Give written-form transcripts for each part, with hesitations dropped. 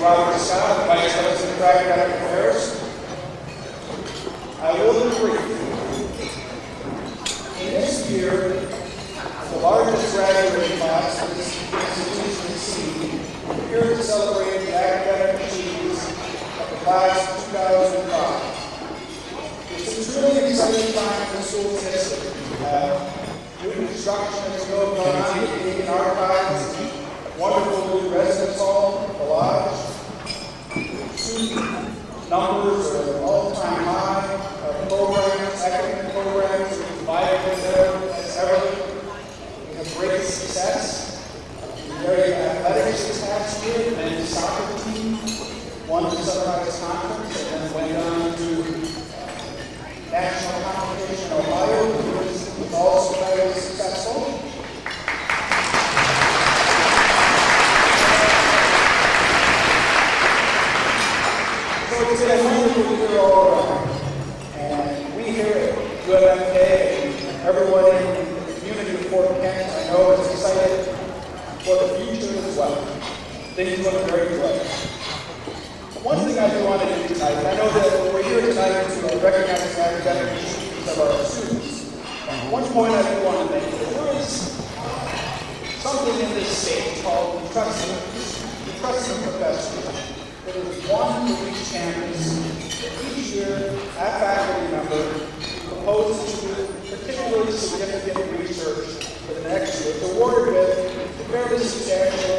Robert Scott, Vice President of Academic Affairs. I will be brief. In this year, the largest graduating class of this institution is seen here to celebrate the academic achievements of the class of 2005. It's a truly exciting time in the school's history. New construction has going on in our class, wonderful new residence hall, the lodge. Student numbers are all-time high. Our programs, academic programs, are vibrant as ever. We have great success. Very athletic success here. The men's soccer team won the Sunrise Conference and then went on to national competition in Ohio, which was also very successful. So it's been a wonderful year all around. And we here at UMFK and everyone in the community of Fort Kent, I know, is excited for the future as well. Things look very good. One thing I do want to do tonight, I know that we're here tonight to recognize the academic achievements of our students. One point I do want to make is there is something in this state called the trusting professors. There is one for each campus that each year, that faculty member proposes to do particularly significant research for the next year. It's awarded with a fairly substantial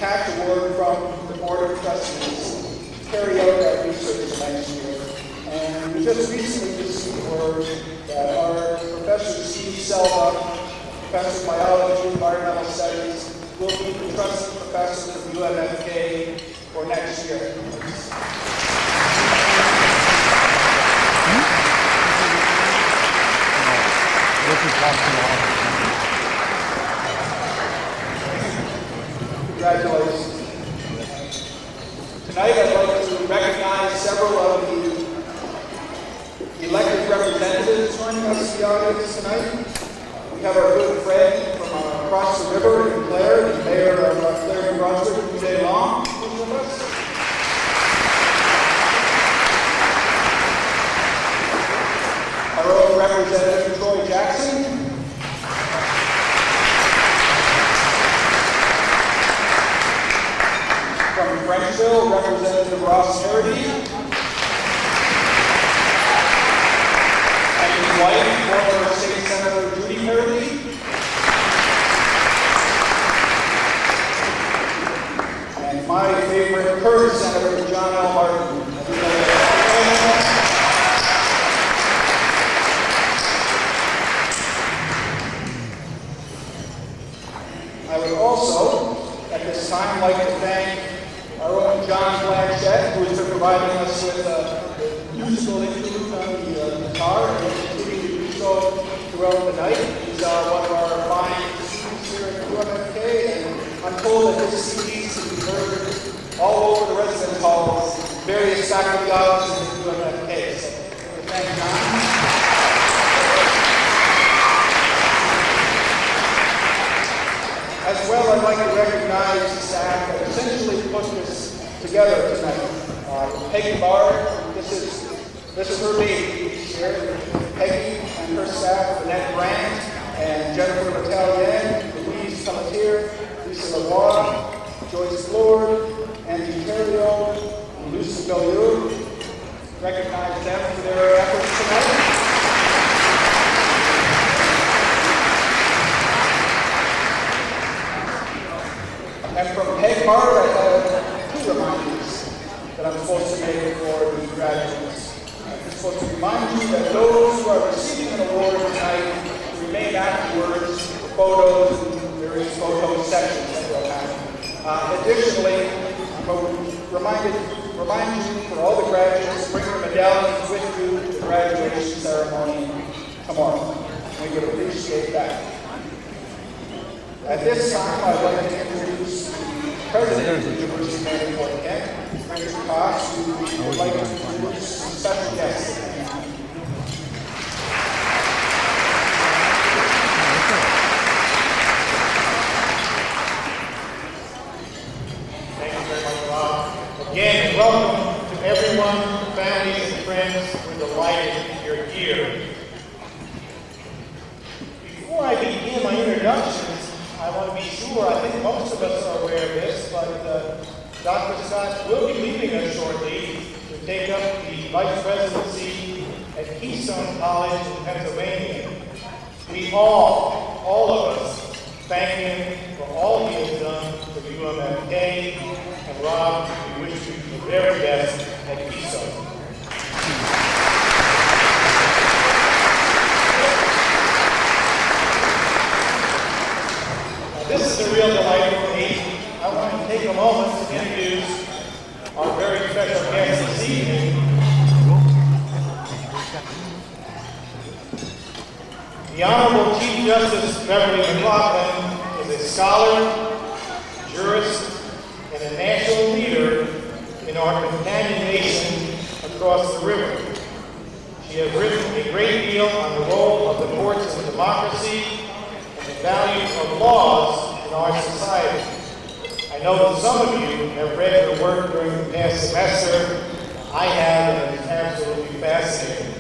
cash award from the Board of Trustees to carry out that research next year. And we just recently received word that our Professor Steve Selva, Professor of Biology and Environmental Studies, will be the trusted professor of UMFK for next year. Congratulations. Tonight I'd like to recognize several of the elected representatives joining us in the audience tonight. We have our good friend from across the river in Clare, the mayor of Clare, New Brunswick, Jay Long, who's with us. Our own Representative Troy Jackson. From Frenchville, Representative Ross Harity. And his wife, former State Senator Judy Harity. And my favorite current Senator, John L. Martin. I would also, at this time, like to thank our own John Blanchett, who has been providing us with musical interludes on the guitar and will continue to do so throughout the night. He's one of our fine students here at UMFK, and I'm told that his CDs can be heard all over the residence halls, various faculty offices at UMFK. So thank John. As well, I'd like to recognize the staff that essentially put this together tonight. Peggy Bard, this is her baby here. Peggy and her staff, Annette Brandt and Jennifer Battalion, Louise Pelletier, Lisa Lavoie, Joyce Lord, Angie Terrio, and Lucy Bellew. Recognize them for their efforts tonight. And from Peg Bard, I have two reminders that I'm supposed to make for the graduates. I'm supposed to remind you that those who are receiving an award tonight remain afterwards for photos and various photo sessions that will happen. Additionally, I'm going to remind you for all the graduates, bring your medallions with you to the graduation ceremony tomorrow. We would appreciate that. At this time, I'd like to introduce the President of the University of Fort Kent, Frank Cox, who would like to introduce some special guests. Thank you very much, Rob. families and friends, we're delighted you're here. Before I begin my introductions, I want to be sure, I think most of us are aware of this, but Dr. Scott will be leaving us shortly to take up the vice presidency at Keystone College in Pennsylvania. We all of us, thank him for all he has done for the UMFK, and Rob, we wish you the very best at Keystone. This is a real delight for me. I want to take a moment to introduce our very special guest this evening. The Honorable Chief Justice Beverly McLaughlin is a scholar, jurist, and a national leader in our companion nation across the river. She has written a great deal on the role of the courts in democracy and the value of laws in our society. I know that some of you have read her work during the past semester. I have, and it's absolutely fascinating.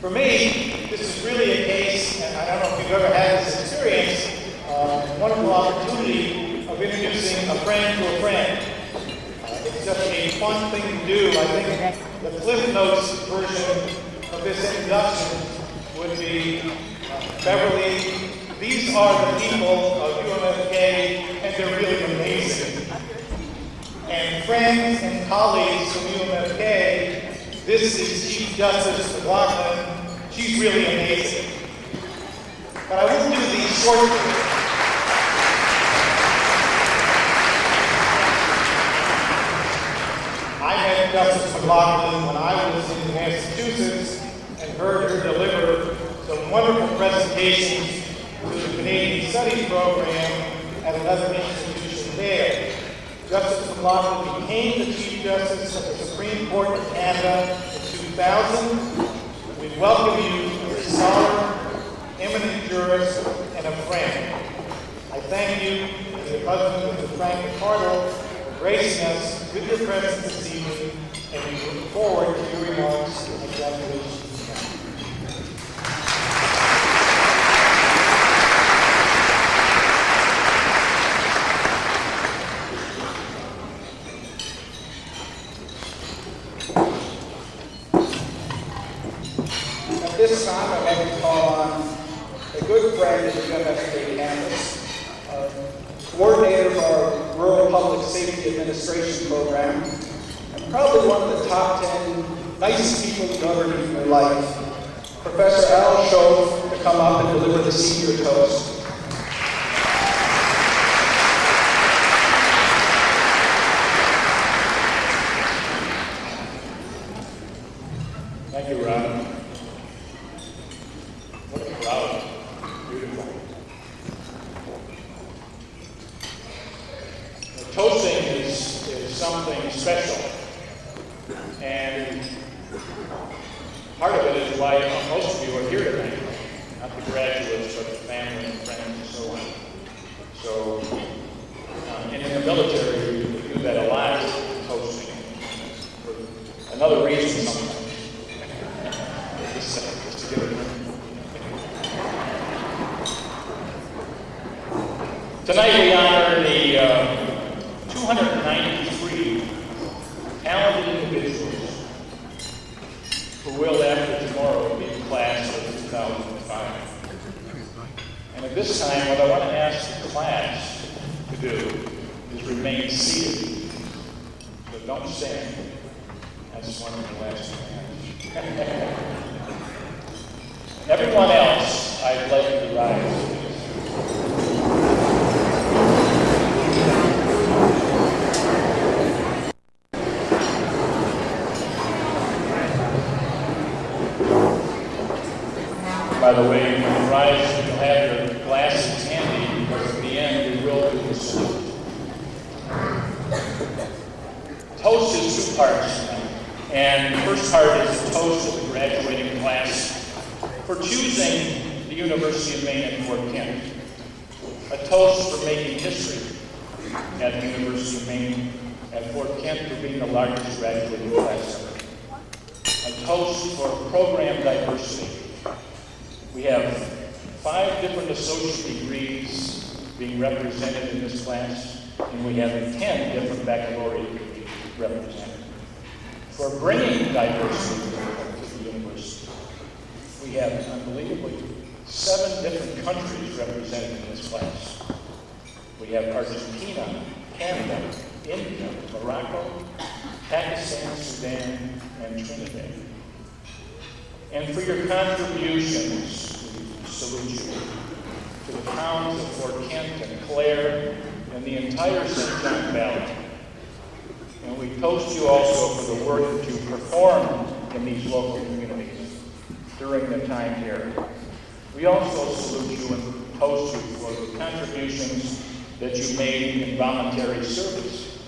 For me, this is really a case, and I don't know if you've ever had this experience, wonderful opportunity of introducing a friend to a friend. It's just a fun thing to do. I think the Cliff Notes version of this introduction would be Beverly, these are the people of UMFK, and they're really amazing. And friends and colleagues from UMFK, this is Chief Justice McLaughlin. She's really amazing. But I won't do these shortly. I met Justice McLaughlin when I was in Massachusetts and heard her deliver some wonderful presentations to the Canadian Studies program at another institution there. Justice McLaughlin became the Chief Justice of the Supreme Court of Canada in 2000. We welcome you as a scholar, eminent jurist, and a friend. I thank you as the husband of Frank McCardle for gracing us with your presence this evening, and we look forward to your remarks and congratulations. At this time, I'd like to call on a good friend of the UMFK campus, coordinator of our Rural Public Safety Administration program, and probably one of the top 10 nicest people you've ever meet in your life, Professor Al Shove, to come up and deliver the senior toast. Thank you, Rob. What a crowd. Beautiful. Toasting is something special. And part of it is why most of you are here tonight. Not the graduates, but the family and friends and so on. So, and in the military, we do that a lot, toasting. For another reason sometimes. Just to give it. Tonight we honor the 293 talented individuals who will, after tomorrow, be in class of 2005. And at this time, what I want to ask the class to do is remain seated. So don't stand. That's one of the last commands. Everyone else, I'd like you to rise, please. By the way, when you rise, you'll have your glasses handy because at the end we will do the salute. Toast is two parts tonight. And the first part is the toast of the graduating class for choosing the University of Maine at Fort Kent. A toast for making history at the University of Maine at Fort Kent for being the largest graduating class ever. of program diversity. We have 5 different associate degrees being represented in this class, and we have 10 different baccalaureate degrees represented. For bringing diversity to the university, we have unbelievably 7 different countries represented in this class. We have Argentina, Canada, India, Morocco, Pakistan, Sudan, and Trinidad. And for your contributions, we salute you to the towns of Fort Kent and Clare and the entire St. John Valley. And we toast you also for the work that you perform in these local communities during the time here. We also salute you and toast you for the contributions that you made in voluntary service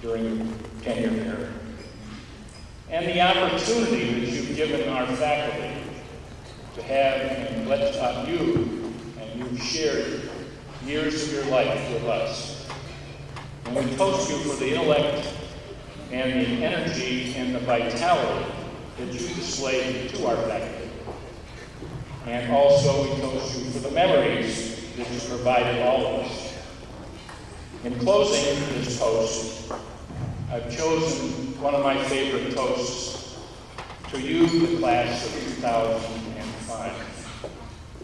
during your tenure here. And the opportunity that you've given our faculty to have and let you, and you've shared years of your life with us. And we toast you for the intellect and the energy and the vitality that you displayed to our faculty. And also we toast you for the memories that you provided all of us. In closing this toast, I've chosen one of my favorite toasts to you, the class of 2005.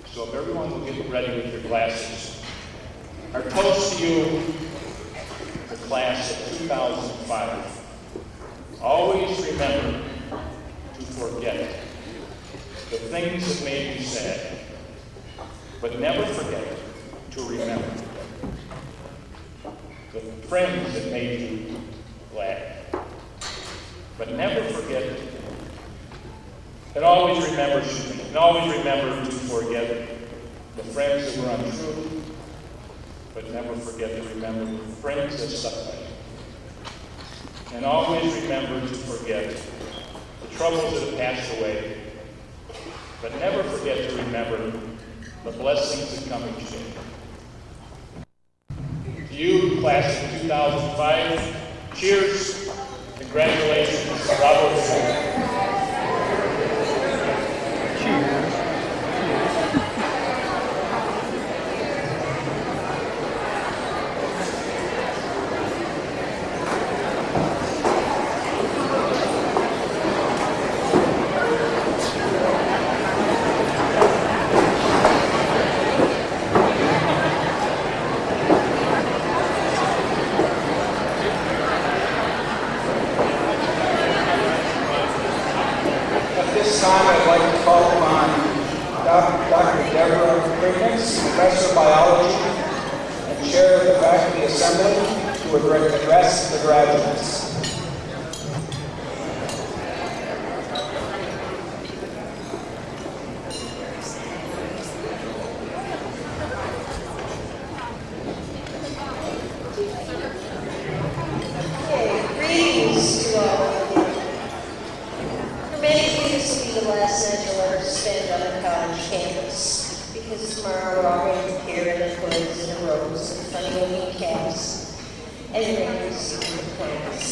So if everyone will get ready with your glasses. Our toast to you, the class of 2005. Always remember to forget the things that made you sad, but never forget to remember the friends that made you glad. But never forget, and always remember to forget the friends that were untrue, but never forget to remember the friends that stuck by you. And always remember to forget the troubles that have passed away, but never forget to remember the blessings that come each day. To you, class of 2005, cheers, congratulations, bravo. Professor of Biology and Chair of the Faculty Assembly, to address the graduates. Greetings to all of you. For many of you, this will be the last night you'll ever spend on a college campus. Because tomorrow we're all going to appear in the hoods and the robes and funny looking caps and rings and diplomas.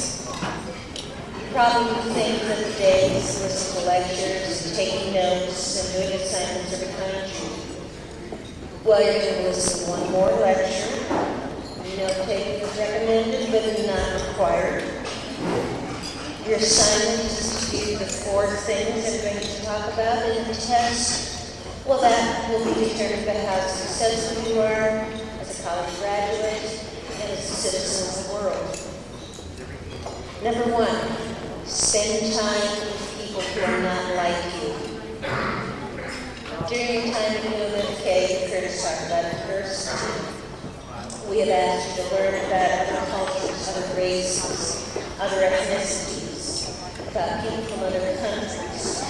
You probably think that the days, listening to lectures, and taking notes, and doing assignments are behind you. Well, you're going to listen to one more lecture. Note-taking is recommended, but not required. Your assignment is to do the 4 things I'm going to talk about in the test. Well, that will be determined by how successful you are as a college graduate and as a citizen of the world. Number 1, spend time with people who are not like you. During your time at UMFK, you've heard us talk about diversity. We have asked you to learn about other cultures, other races, other ethnicities, about people from other countries.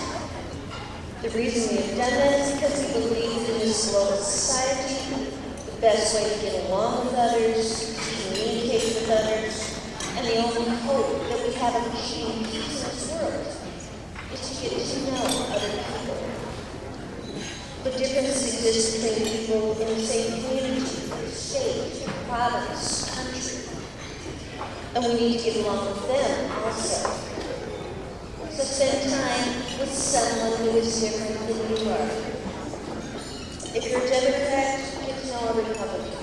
The reason we have done that is because we believe in this global society, the best way to get along with others, to communicate with others, and the only hope that we have of achieving peace in this world is to get to know other people. But differences exist between people in the same community, state, province, country, and we need to get along with them also. So spend time with someone who is different than you are. If you're a Democrat, get to know a Republican.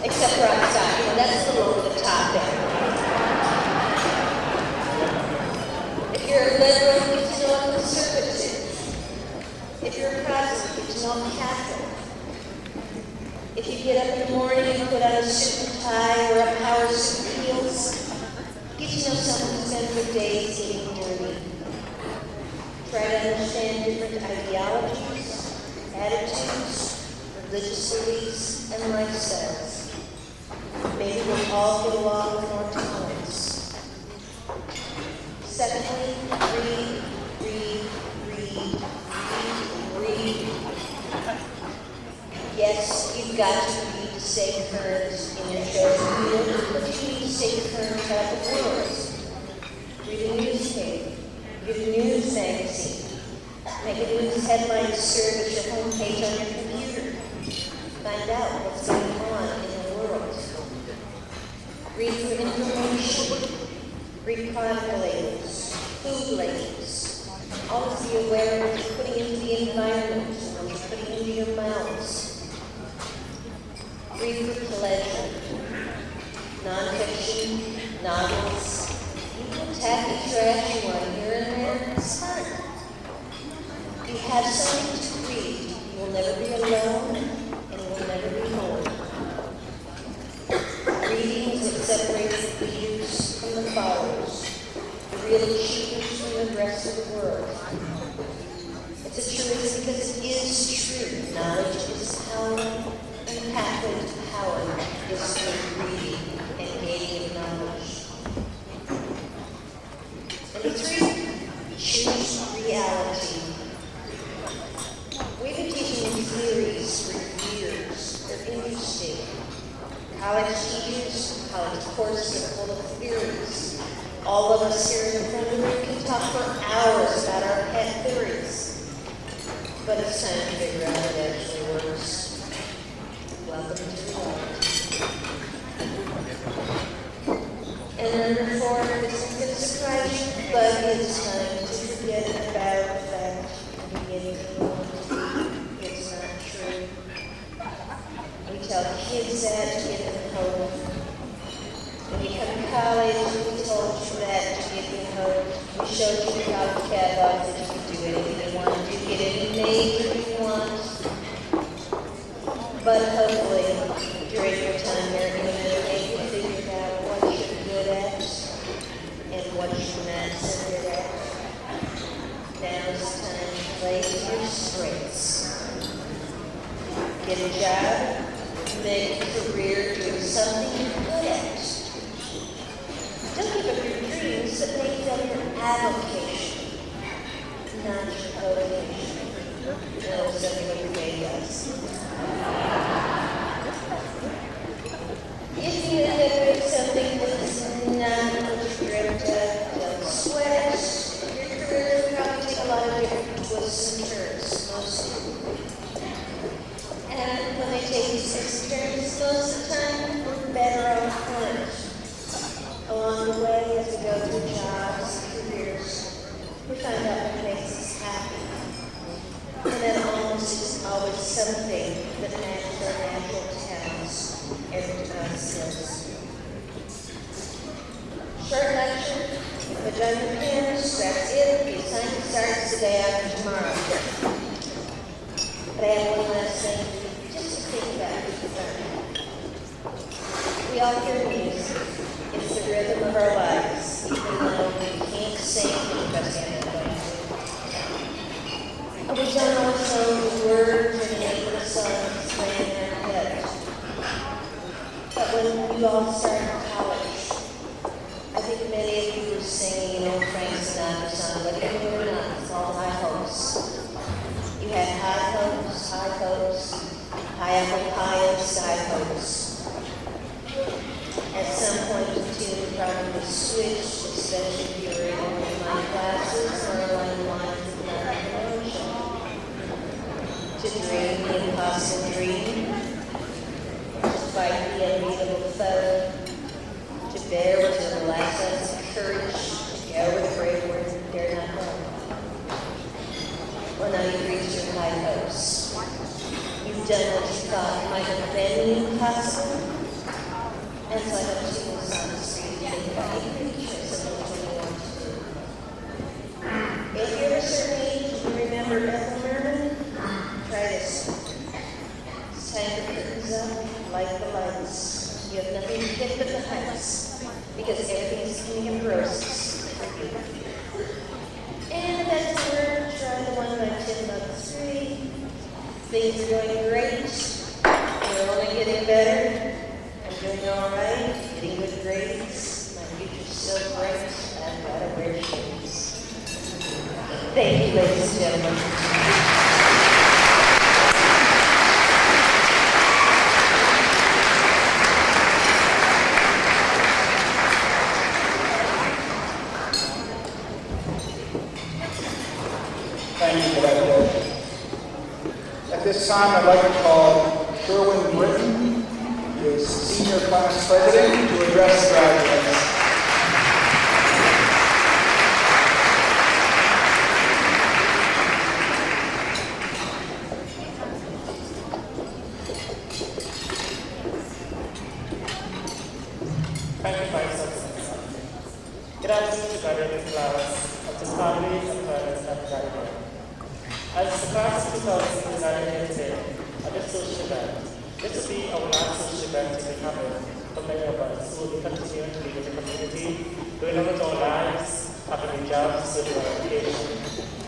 Except for outside, that's a little over the top there. If you're a liberal, get to know a conservative. If you're a Protestant, get to know a Catholic. If you get up in the morning and put on a suit and tie or a power suit and heels, get to know someone who spent their days getting dirty. Try to understand different ideologies, attitudes, religious beliefs, and lifestyles. Maybe we'll all get along with more tolerance. Secondly, read. Yes, you've got to read to stay current in your chosen field, but you need to stay current about the world. Read a newspaper, read a news magazine, make a news headline to serve as your homepage on your computer. Find out what's going on in the world. Read for information, read product labels, food labels. Always be aware of what you're putting into the environment, what you're putting into your mouths. Read for pleasure, nonfiction, novels, even tacky trash you want here and there. It's fun. If you have something to read, you will never be alone and you will never be bored. Reading is what separates the leaders from the followers, the real achievers from the rest of the world. It's a truth because it is true. Knowledge is power. The pathway to power is through reading and gaining knowledge. Number 3, choose reality. We've been teaching these theories for years. They're interesting. College teachers, college courses are full of theories. All of us here in the front room can talk for hours about our pet theories. But it's time to figure out what actually works. Welcome to reality. And number 4, this is going to surprise you, but it's time to forget about the fact that anything you want to be. It's not true. We tell kids that to get them hope. When you come to college, we told you that to get them hope. We showed you the college catalog that you can do anything you want to do, get any major you want. But hopefully, during your time here in UMFK, you figured out what you're good at and what you're not so good at. Now it's time to play to your strengths. Get a job, make a career doing something you're good at. Don't give up your dreams, but make them your avocation, not your vocation. No, something every day does. If you decorate something that's not what you're good at, don't sweat it. Your career will probably take a lot of different twists and turns, mostly. And when they take these twists and turns, most of the time, we're better off for it. Along the way, as we go through jobs and careers, we find out what makes us happy. And then almost is always something that matches our natural talents and our skills. Short lecture, put down your pens, that's it. The assignment starts the day after tomorrow. But I have one last thing, just to think about. We all hear music. It's the rhythm of our lives, even though we can't sing because we have no. We don't always know the words or the name of the songs playing in our head. But when you all started college, I think many of you were singing an old Frank Sinatra song, but if you were not, it's all high hopes. You had high hopes, high apple pie and sky hopes. At some point, the tune probably switched, especially if you were in online classes or along lines of non-promotion. To dream the impossible dream, to fight the unbeatable foe, to bear with the last ounce of courage, to go where the brave ones dare not go. done what you thought might have been possible. And so I hope she moves on the street and think about any choice of what you want to do. If you're a certain age, you remember Ethel Merman, try this. It's time to curtains up, light the lights. You have nothing to get but the heights, because everything is coming in roses. And that's the word, try the one by Tim Buck-3. Things are going great. We're only getting better. I'm doing all right, getting good grades. My future's so bright, I've got to wear shades. Thank you, ladies and gentlemen. Thank you for that, Bill. At this time, I'd like to call Sherwin Britton, who is Senior Class President, to address the graduates. Thank you, Vice Chancellor. Good afternoon to graduating class of the families and friends and graduates. As the class of 2000 is graduating today at this social event, this will be our last social event to be having for many of us who will be continuing to live in the community, going on with our lives, having jobs, with our education.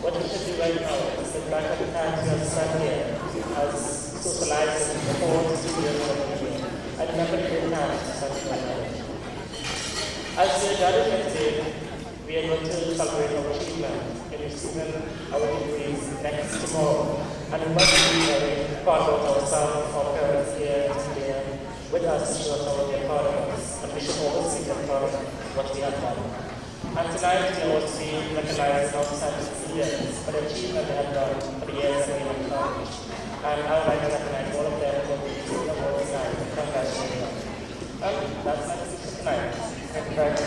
What we should do right now is look back at the times we have spent here as socializing before the studios of the year, and remember the great times we spent in our As we are gathered today, we are going to celebrate our achievement in receiving our degrees next tomorrow. And we must be very proud of ourselves, our parents here today, with us to show us how they are proud of us. And we should always be proud of what we have done. And tonight we are also being recognized outside students for the achievement they have done for the years that they have accomplished. And I would like to recognize all of them for the receiving awards tonight. Congratulations. And that's my decision tonight. Thank you very much.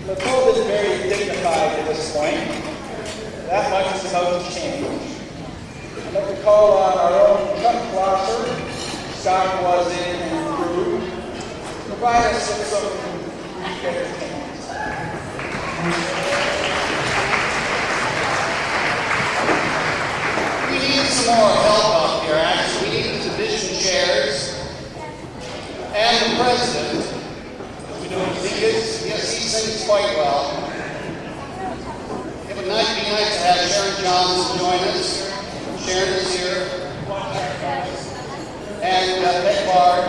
The code is very dignified at this point. That much is about to change. I'd like to call on our own Chuck Glosser, Scott was in and crew, to provide us with some entertainment. We need some more help up here, actually. We need the division chairs and the president. We don't think it's, yes, he sings quite well. It would be nice to have Sharon Johnson join us. Sharon is here. And Peg Bard.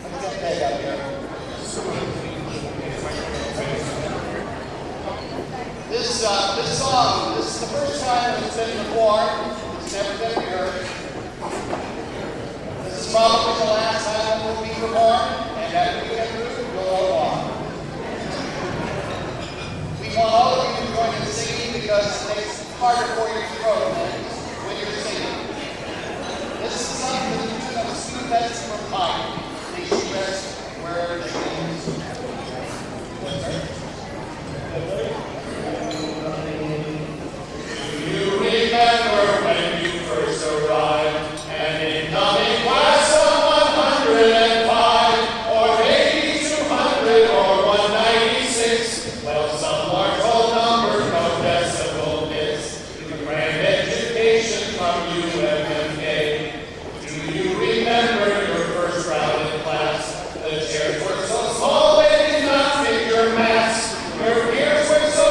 Let's get Peg up here. This song, this is the first time it's been performed. It's never been heard. This is probably the last time it will be performed, and after we get through, we'll go on. We want all of you to join in singing because it makes it harder for your throat when you're singing. This is something that you do have a students from Pike. They should rest wherever they can. You remember when you first arrived, and in coming class of 105, or maybe 200, or 196, well, some large old number, no decimal bits, the grand education from UMFK. Do you remember your first round in class? The chairs were so small they did not fit your mass. Your ears were so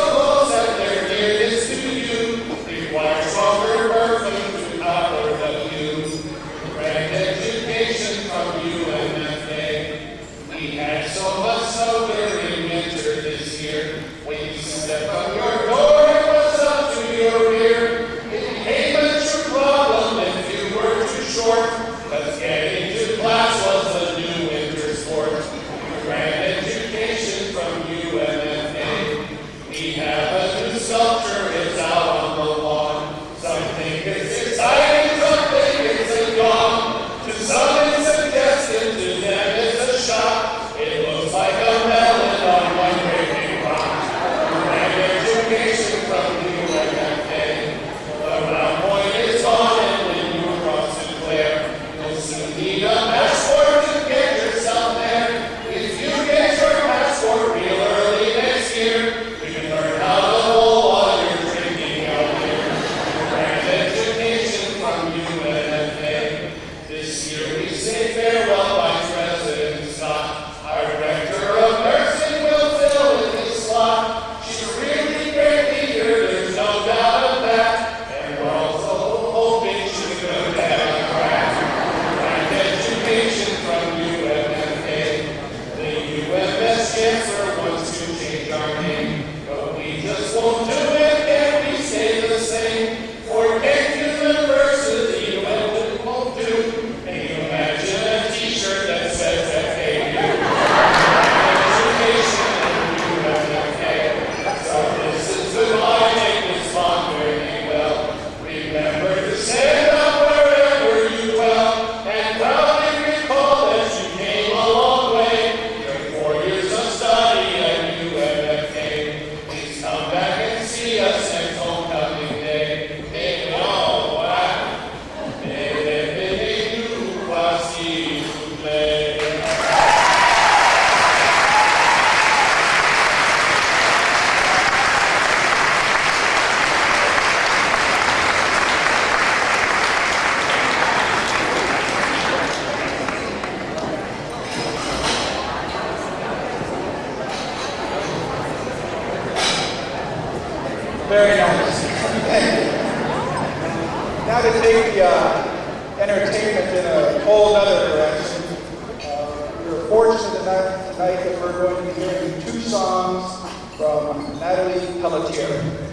try to take the entertainment in a whole other direction. We're fortunate tonight that we're going to be hearing 2 songs from Natalie Pelletier.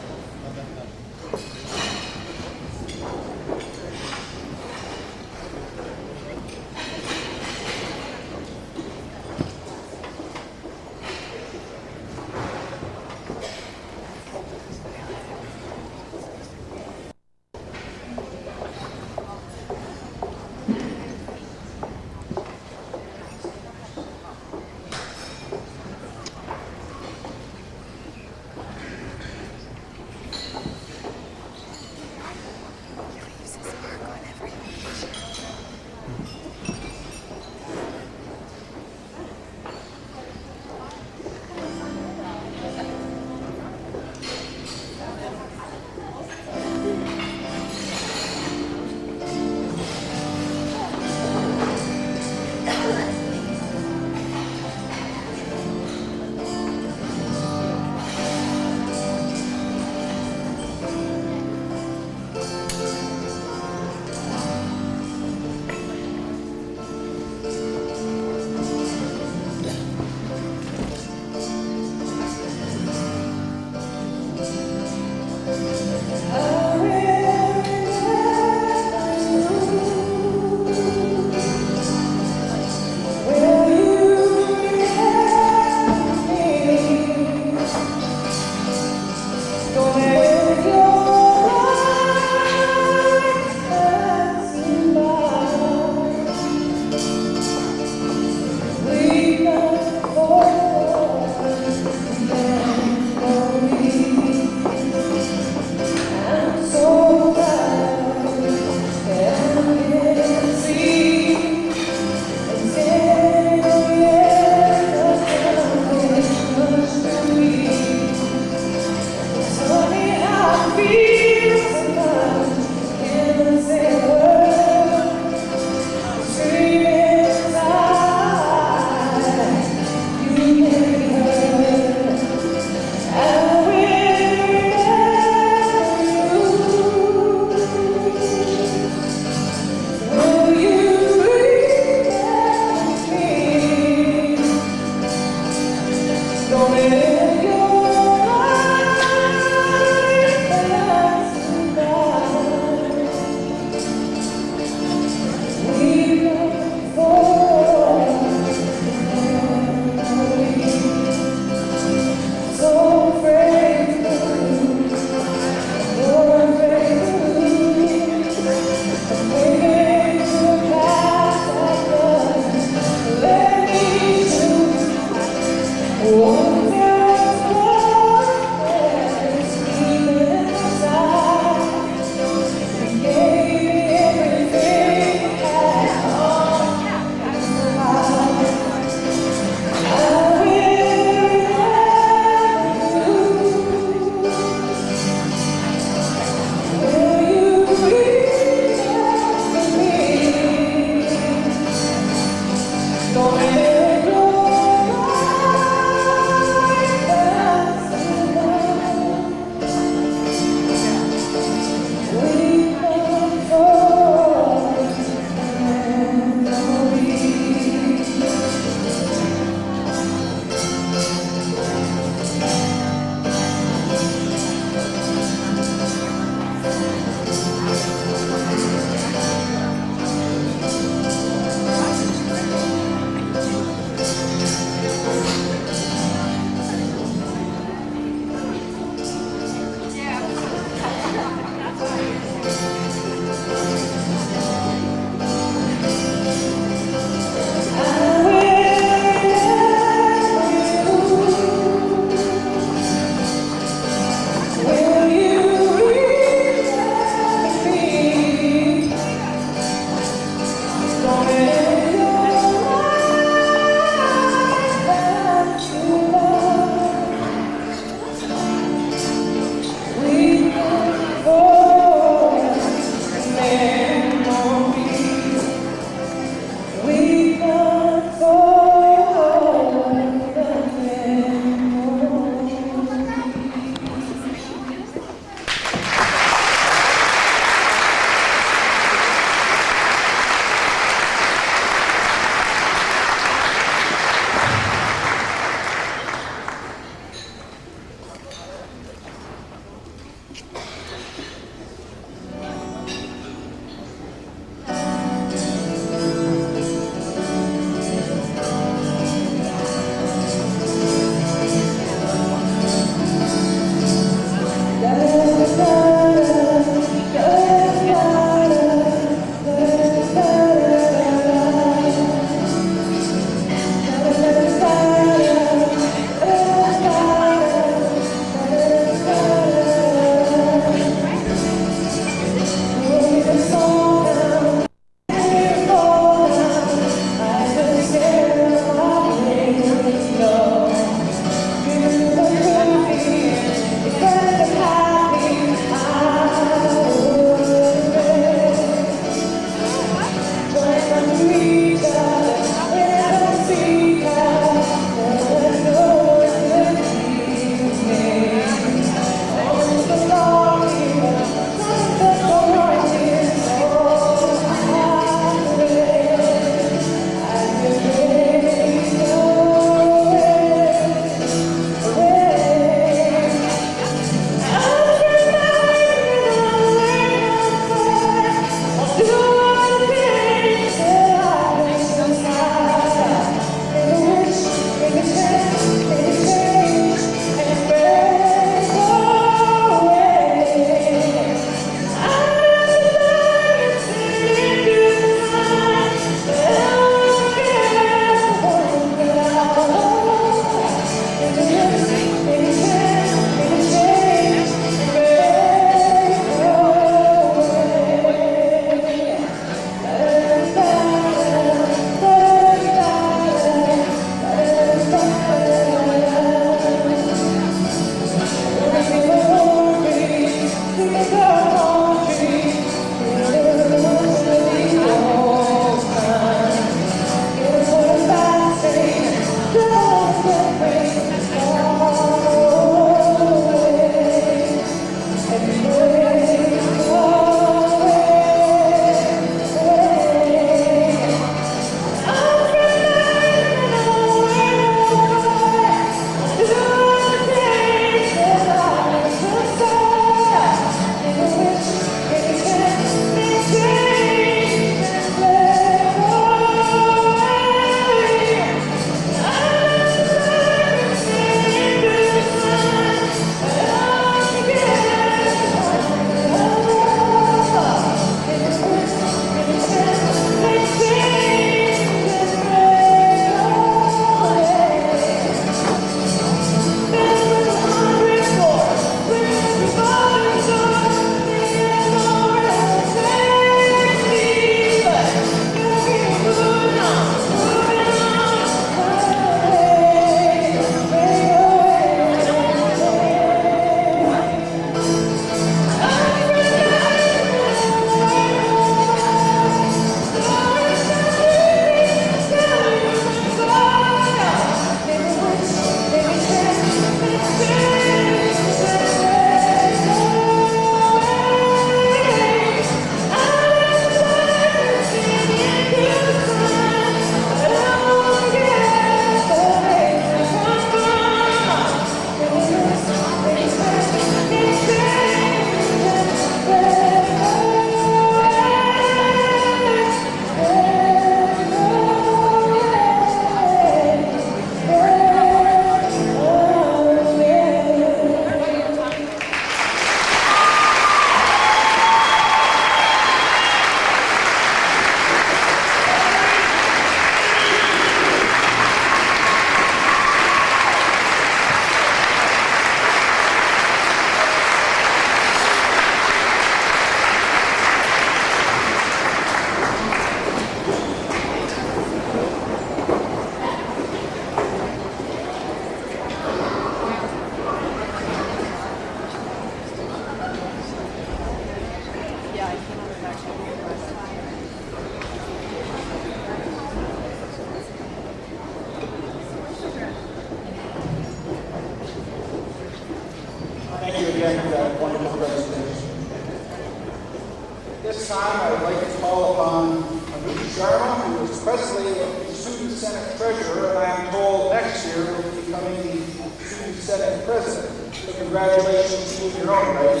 Sharma, who is presently the Student Senate Treasurer, and I am told next year will be becoming the Student Senate President. So congratulations to you in your own right.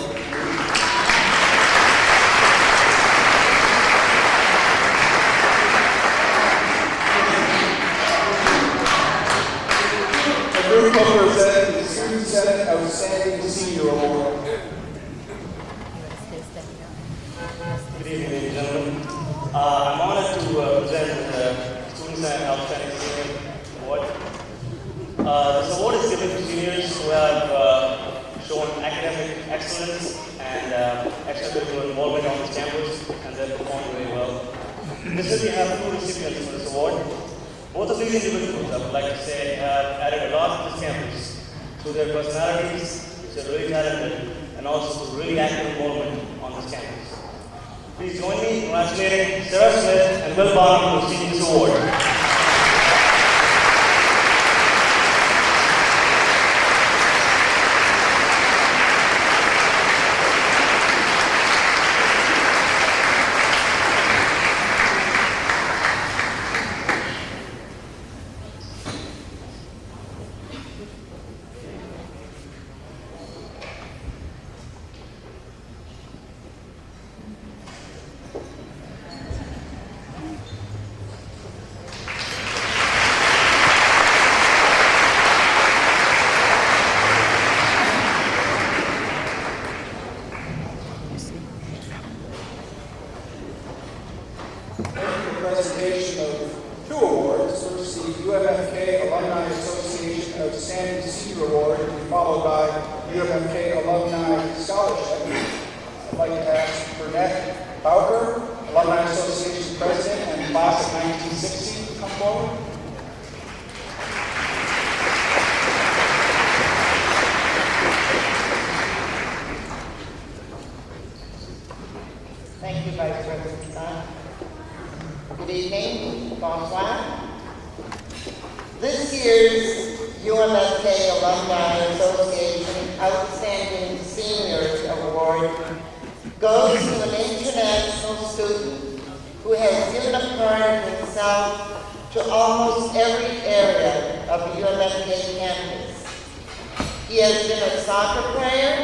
The group will present the Student Senate Outstanding Senior Award. Good evening, ladies and gentlemen. I'm honored to present the Student Senate Outstanding Senior Award. This award is given to seniors who have shown academic excellence and extracurricular involvement on this campus, and they've performed very well. This year we have two recipients for this award. Both of these individuals, I would like to say, have added a lot to this campus through their personalities, which are really talented, and also through really active involvement on this campus. Please join me in congratulating Sarah Smith and Will Bonham for receiving this award. Presentation of two awards. First, the UMFK Alumni Association Outstanding Senior Award, to be followed by UMFK Alumni Scholarship. I'd like to ask Burnett Bowker, Alumni Association President and class of 1960, to come forward. Thank you, Vice President Khan. Good evening, bonsoir. This year's UMFK Alumni Association Outstanding Seniors Award goes to an international student who has given a part of himself to almost every area of the UMFK campus. He has been a soccer player,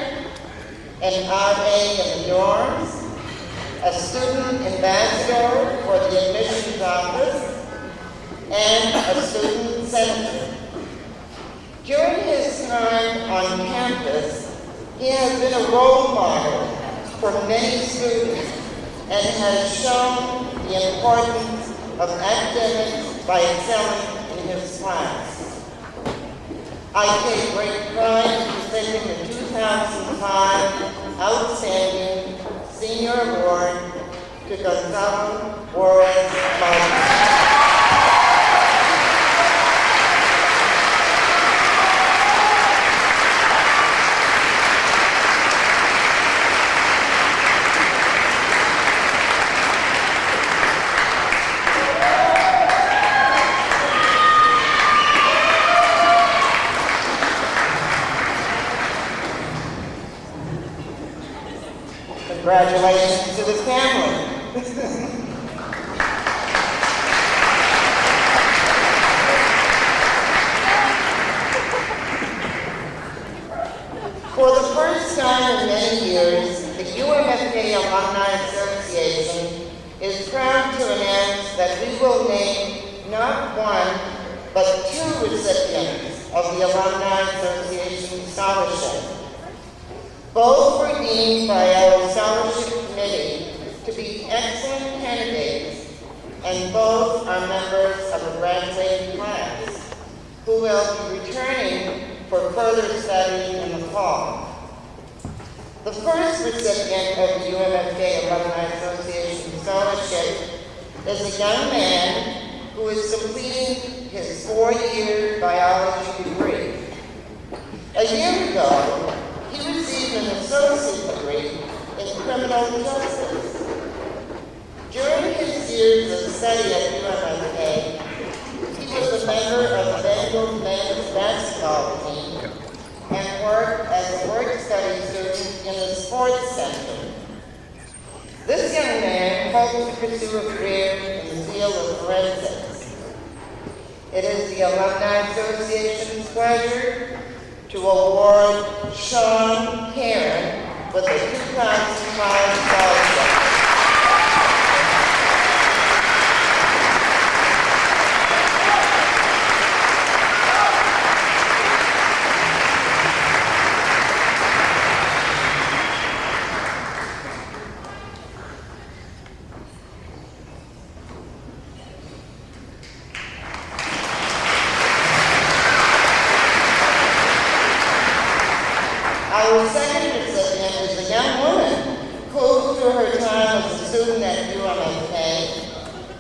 an RA in the dorms, a student ambassador for the admissions office, and a student senator. During his time on campus, he has been a role model for many students and has shown the importance of academics by excelling in his class. I take great pride in presenting the 2005 Outstanding Senior Award to Gonzalo Juarez Malta. Congratulations to the family. For the first time in many years, the UMFK Alumni Association is proud to announce that we will name not one, but two recipients of the Alumni Association Scholarship. Both were deemed by our scholarship committee to be excellent candidates, and both are members of a graduating class who will be returning for further study in the fall. The first recipient of the UMFK Alumni Association Scholarship is a young man who is completing his 4-year biology degree. A year ago, he received an associate degree in criminal justice. During his years of study at UMFK, he was a member of the Bengals men's basketball team and worked as a work-study student in a sports center. This young man hope to pursue a career in the field of forensics. It is the Alumni Association's pleasure to award Sean Karen with the 2005 scholarship. Our second recipient is a young woman who, through her time as a student at UMFK,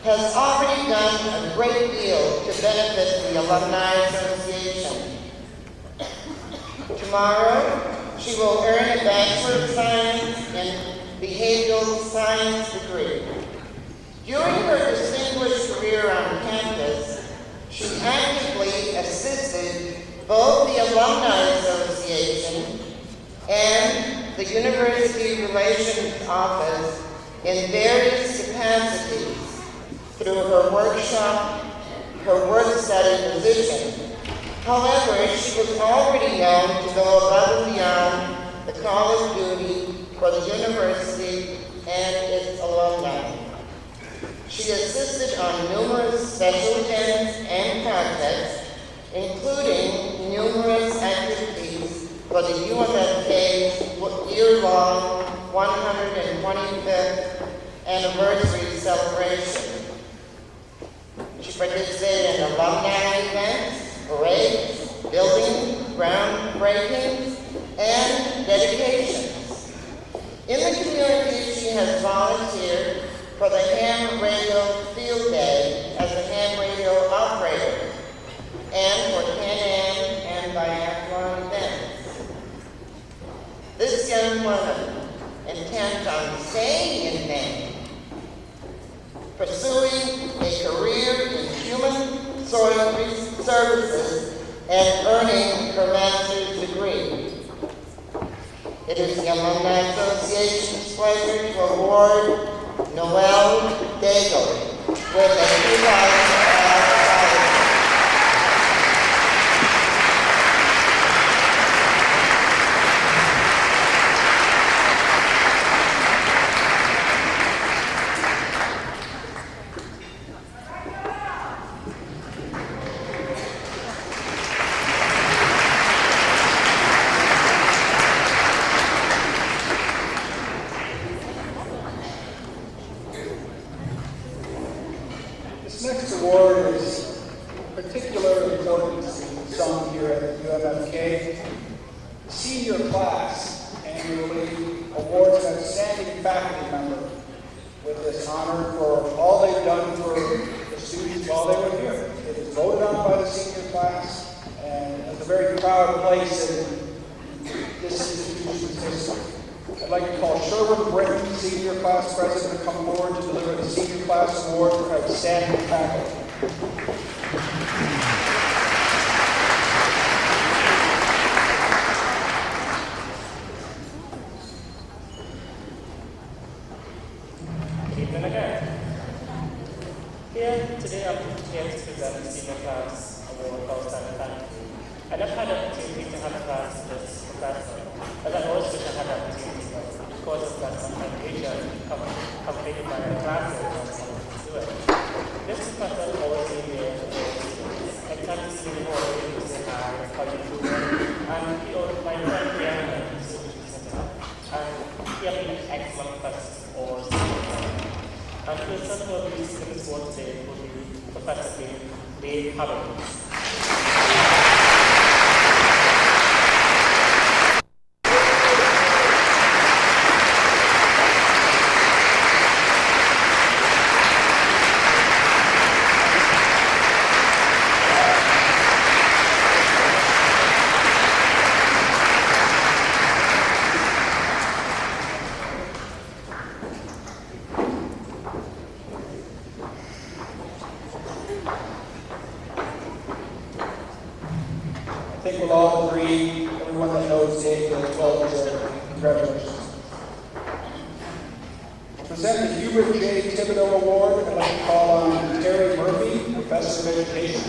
has already done a great deal to benefit the Alumni Association. Tomorrow, she will earn a Bachelor of Science in Behavioral Science degree. During her distinguished career on campus, she actively assisted both the Alumni Association and the University Relations Office in various capacities through her workshop, her work-study position. However, she was already known to go above and beyond the call of duty for the university and its alumni. She assisted on numerous special events and projects, including numerous activities for the UMFK's year-long 125th anniversary celebration. She participated in alumni events, parades, building, groundbreakings, and dedications. In the community, she has volunteered for the ham radio field day as a ham radio operator and for Can-Am and biathlon events. This young woman intends on staying in Maine, pursuing a career in human services and earning her master's degree. It is the Alumni Association's pleasure to award Noelle Daigle with a 2005 scholarship. This next award is of particular importance to some here at UMFK. The senior class annually awards an outstanding faculty member with this honor for all they've done for the students while they were here. It is voted on by the senior class, and it's a very proud place in this institution's history. I'd like to call Sherwin Britton, Senior Class President, to come forward to deliver the Senior Class Award for Outstanding Faculty. Good evening again. Here today I'm here to present the Senior Class Award for Outstanding Faculty. I never had an opportunity to have a class with this professor, as I always wish I had an opportunity, but because of that contagion completed by my classes, I was able to do it. This professor always been there for all students. I tend to see him more able to say hi, how you doing, and he always my friend Brianna, so and he has been an excellent professor all students. And the person who will be receiving this award today will be Professor Dave Havertz. I think we'll all agree, everyone that knows Dave is well deserved. Congratulations. Present the Hubert J. of Education.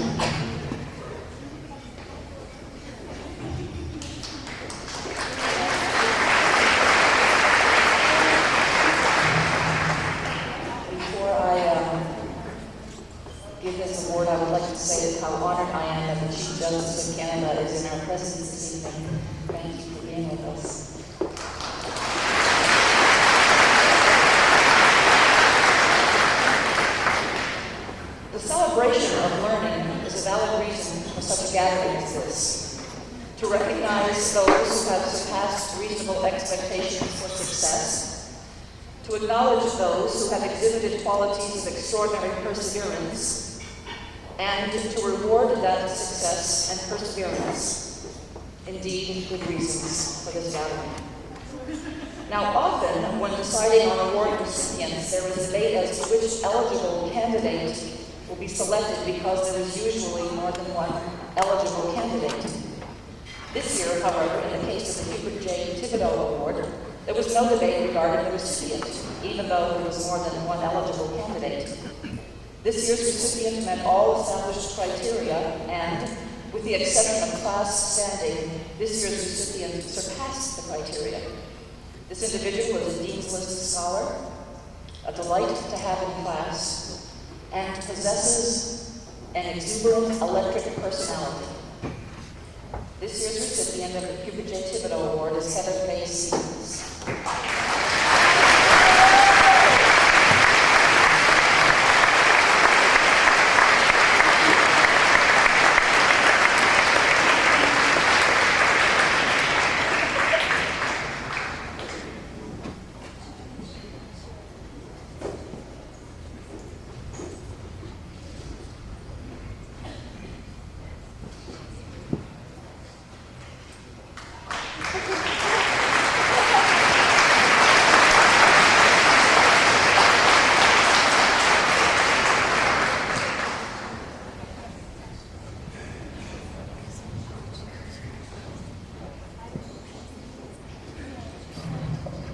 Before I give this award, I would like to say how honored I am that the Chief Justice of Canada is in our presence this evening. Thank you for being with us. The celebration of learning is a valid reason for such a gathering as this. To recognize those who have surpassed reasonable expectations for success, to acknowledge those who have exhibited qualities of extraordinary perseverance, and to reward that success and perseverance. Indeed, good reasons for this gathering. Now, often, when deciding on award recipients, there is debate as to which eligible candidate will be selected because there is usually more than one eligible candidate. This year, however, in the case of the Hubert J. Thibodeau Award, there was no debate regarding the recipient, even though there was more than one eligible candidate. This year's recipient met all established criteria, and, with the exception of class standing, this year's recipient surpassed the criteria. This individual is a Dean's List scholar, a delight to have in class, and possesses an exuberant electric personality. This year's recipient of the Hubert J. Thibodeau Award is Heather Faye Stevens.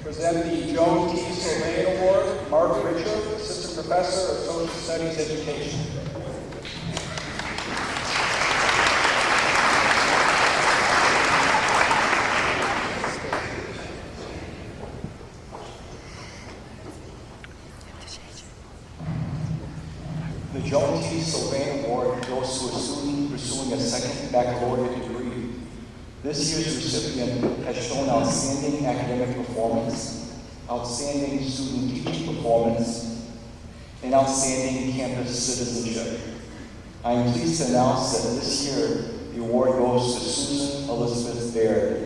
Present the Joan T. Sylvain Award, Mark Richard, Assistant Professor of Social Studies Education. The Joan T. Sylvain Award goes to a student pursuing a second baccalaureate degree. This year's recipient has shown outstanding academic performance, outstanding student teaching performance, and outstanding campus citizenship. I am pleased to announce that this year the award goes to Susan Elizabeth Baird.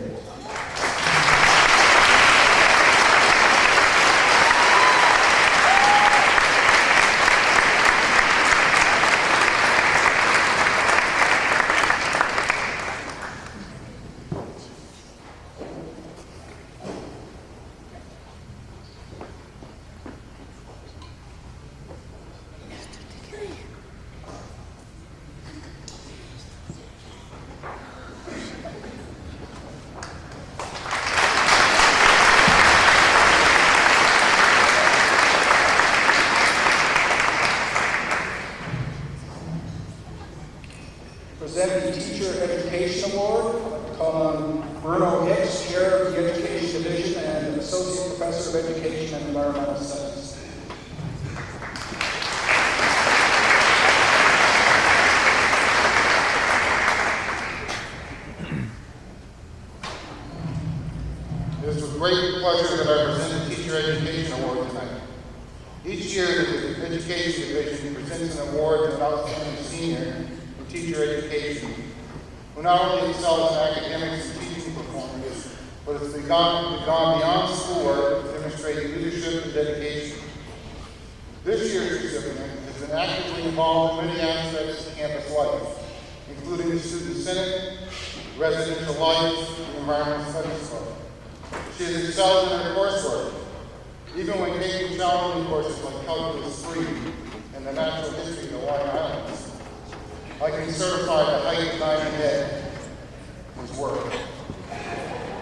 Present the Teacher Education Award. I'd like to call on Bruno Hicks, Chair of the Education Division and Associate Professor of Education and Environmental Studies. It is with great pleasure that I present the Teacher Education Award tonight. Each year, the Education Division presents an award to an outstanding senior in teacher education, who not only excels in academics and teaching performance, but has gone beyond schoolwork to demonstrate leadership and dedication. This year's recipient has been actively involved in many aspects of campus life, including the Student Senate, residential life, and Environmental Studies Club. She has excelled in her coursework, even when taking challenging courses like Calculus 3 and the Natural History of the Hawaiian Islands. I can certify the height of 90 head was work.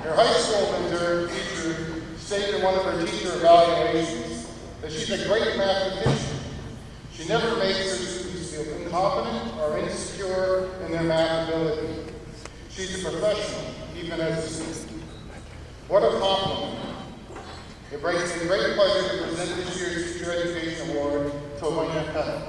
Her high school mentor teacher stated in one of her teacher evaluations that she's a great mathematician. She never makes her students feel incompetent or insecure in their math ability. She's a professional, even as a student. What a compliment. It brings me great pleasure to present this year's Teacher Education Award to Elena Pett.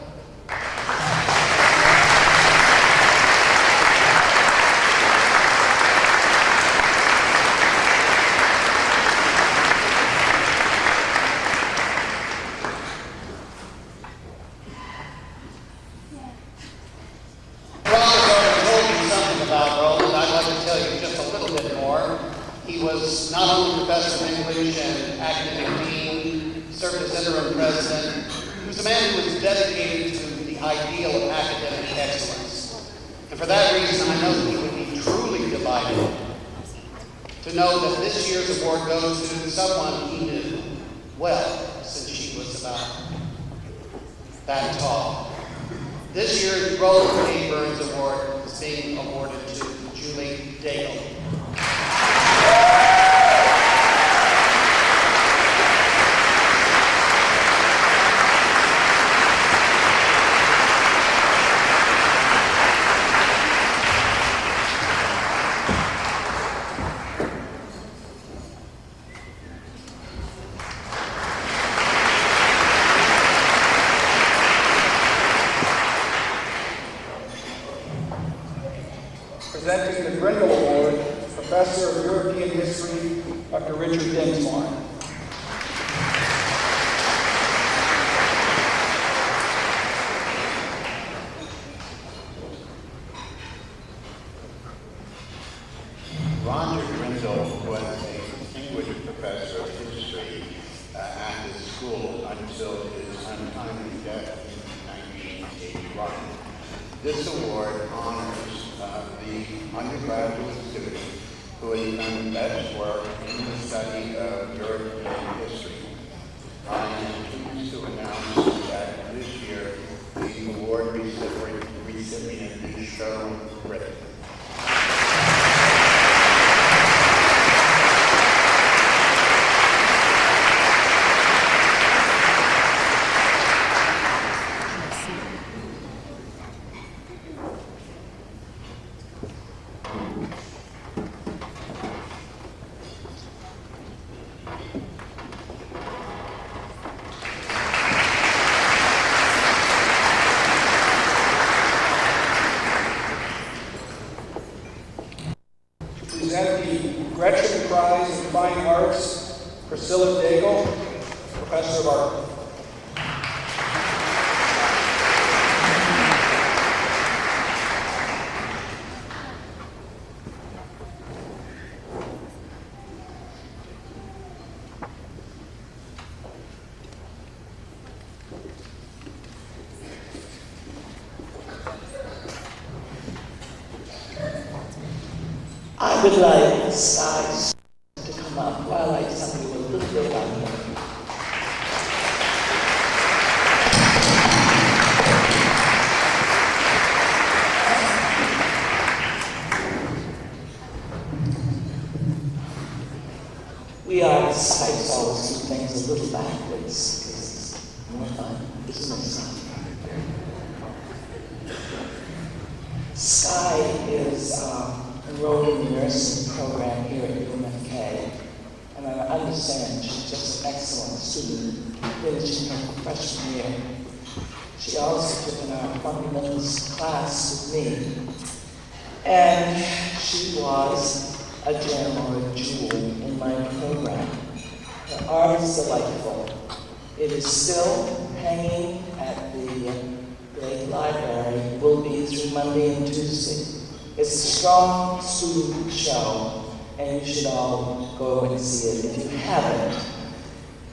He was not only professor of English and academic dean, served as interim president. He was a man who was dedicated to the ideal of academic excellence. And for that reason, I know that he would be truly delighted to know that this year's award goes to someone he knew well, since she was about that tall. This year's Roland A. Burns Award is being awarded to Julie Daigle. Presenting the Grindle Award, Professor of European History, Dr. Richard Dinsmore. Roger Grindle was a distinguished professor of history at this school until his untimely death in 1981. This award honors the undergraduate student who has done the best work in the study of European history. I am pleased to announce that this year the award recipient is Cheryl Griffin. Present the Gretchen Prize in Fine Arts, Priscilla Daigle, Professor of Art. I would like the size to come up while I tell you a little bit about them. We artists always do things a little backwards because it's more fun, isn't it? Sky is enrolled in the nursing program here at UMFK, and I understand she's just an excellent student, finishing her freshman year. She also took an fundamentals class with me, and she was a gem or a jewel in my program. Her art is delightful. It is still hanging at the Great Library, will be through Monday and Tuesday. It's a strong student show, and you should all go and see it if you haven't.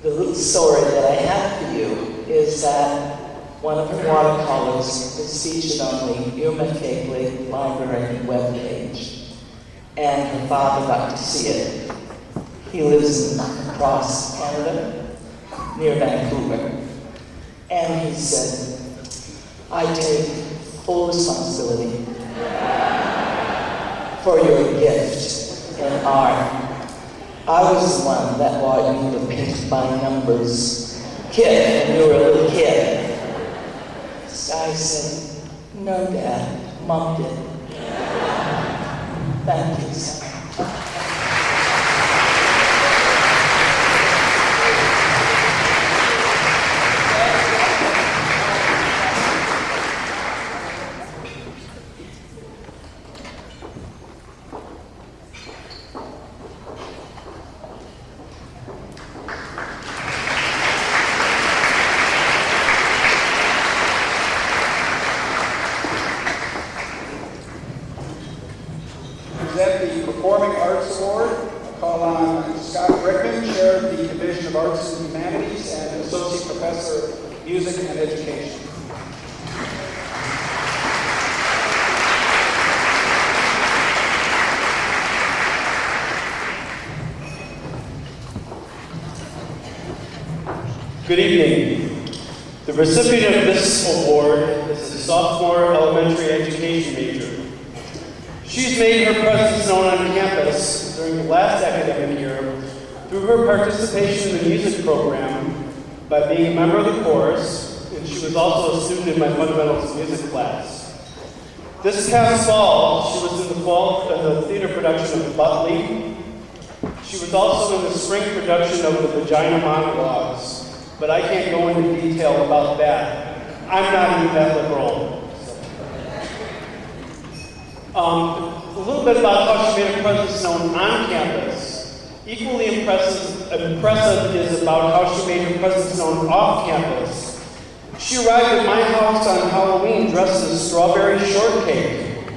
The little story that I have for you is that one of her watercolors is featured on the UMFK Library webpage, and her father got to see it. He lives in across Canada, near Vancouver, and he said, I take full responsibility for your gift in art. I was the one that bought you the paint by numbers kit when you were a little kid. Sky said, No, Dad. Mom did. Thank you, son. Present the Performing Arts Award. I call on Scott Rickman, Chair of the Division of Arts and Humanities and Associate Professor of Music and Education. Good evening. The recipient of this award is a sophomore elementary education major. She's made her presence known on campus during the last academic year through her participation in the music program by being a member of the chorus, and she was also a student in my fundamentals music class. This past fall, she was in the theater production of Butley. She was also in the spring production of the Vagina Monologues, but I can't go into detail about that. I'm not in that liberal. A little bit about how she made her presence known on campus. Equally impressive is about how she made her presence known off campus. She arrived at my house on Halloween dressed as strawberry shortcake.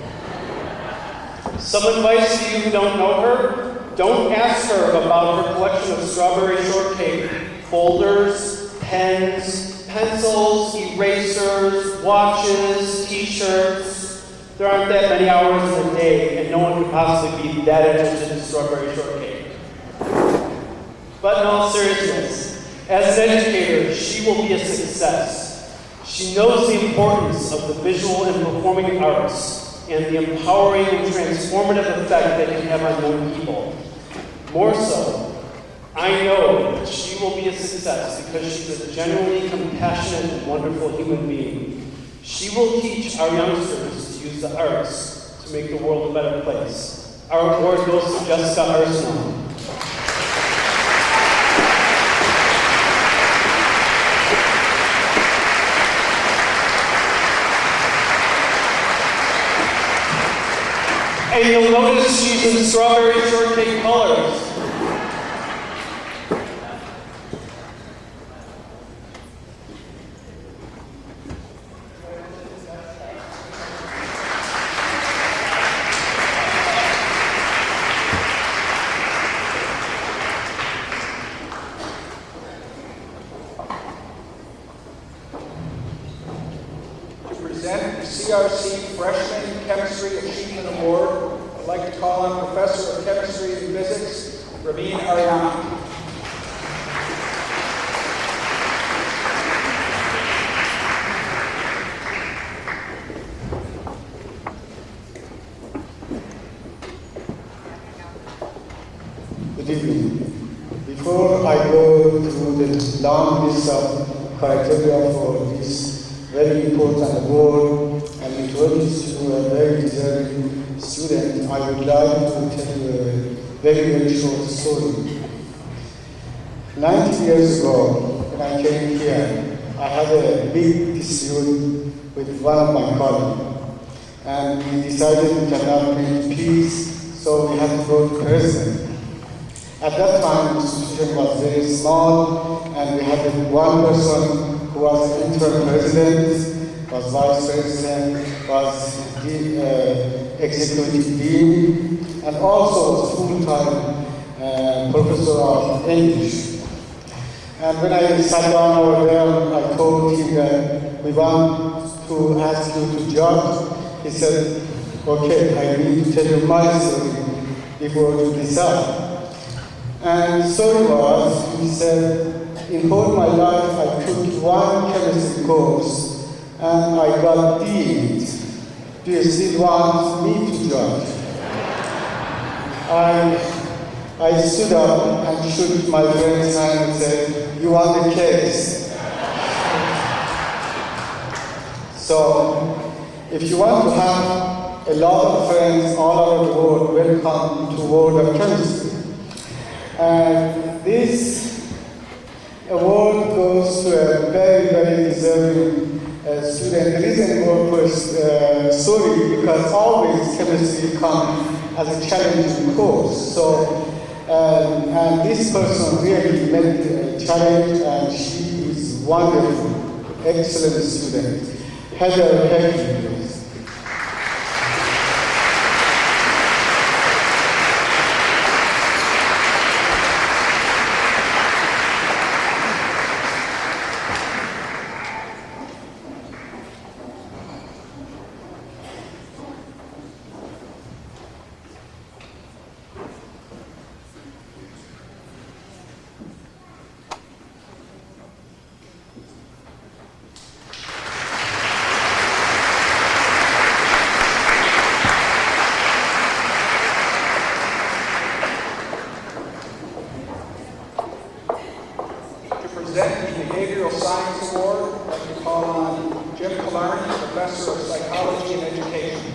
Some advice to you who don't know her: don't ask her about her collection of strawberry shortcake folders, pens, pencils, erasers, watches, t-shirts. There aren't that many hours in a day, and no one could possibly be that interested in strawberry shortcake. But in all seriousness, as an educator, she will be a success. She knows the importance of the visual and performing arts and the empowering and transformative effect they can have on young people. More so, I know that she will be a success because she's a genuinely compassionate and wonderful human being. She will teach our youngsters to use the arts to make the world a better place. Our award goes to Jessica Arsenault. And you'll notice she's in strawberry shortcake colors. Present the CRC Freshman Chemistry Achievement Award. I'd like to call on Professor of Chemistry and Physics, Rabin Ariana. Good evening. Before I go through the long list of criteria for this very important award and introduce to a very deserving student, I would like to tell you a very, very short story. 90 years ago, when I came here, I had a big dispute with one of my colleagues. And we decided we cannot make peace, so we had to go to prison. At that time, the institution was very small, and we had one person who was interim president, was vice president, was the executive dean, and also was full-time professor of English. And when I sat down over there, I told him that we want to ask you to judge. He said, okay, I need to tell you my story before you decide. And so it was. He said, in all my life, I took one chemistry course, and I got D. Do you still want me to judge? I stood up and shook my friend's hand and said, you want the case? So, If you want to have a lot of friends all over the world, welcome to World of Chemistry. And this award goes to a very, very deserving student. The reason award was sorry because always chemistry comes as a challenging course. So, and this person really met a challenge, and she is wonderful, excellent student. Heather Hecky, please. Present the Behavioral Science Award, I'd like to call on Jim Killarney, Professor of Psychology and Education.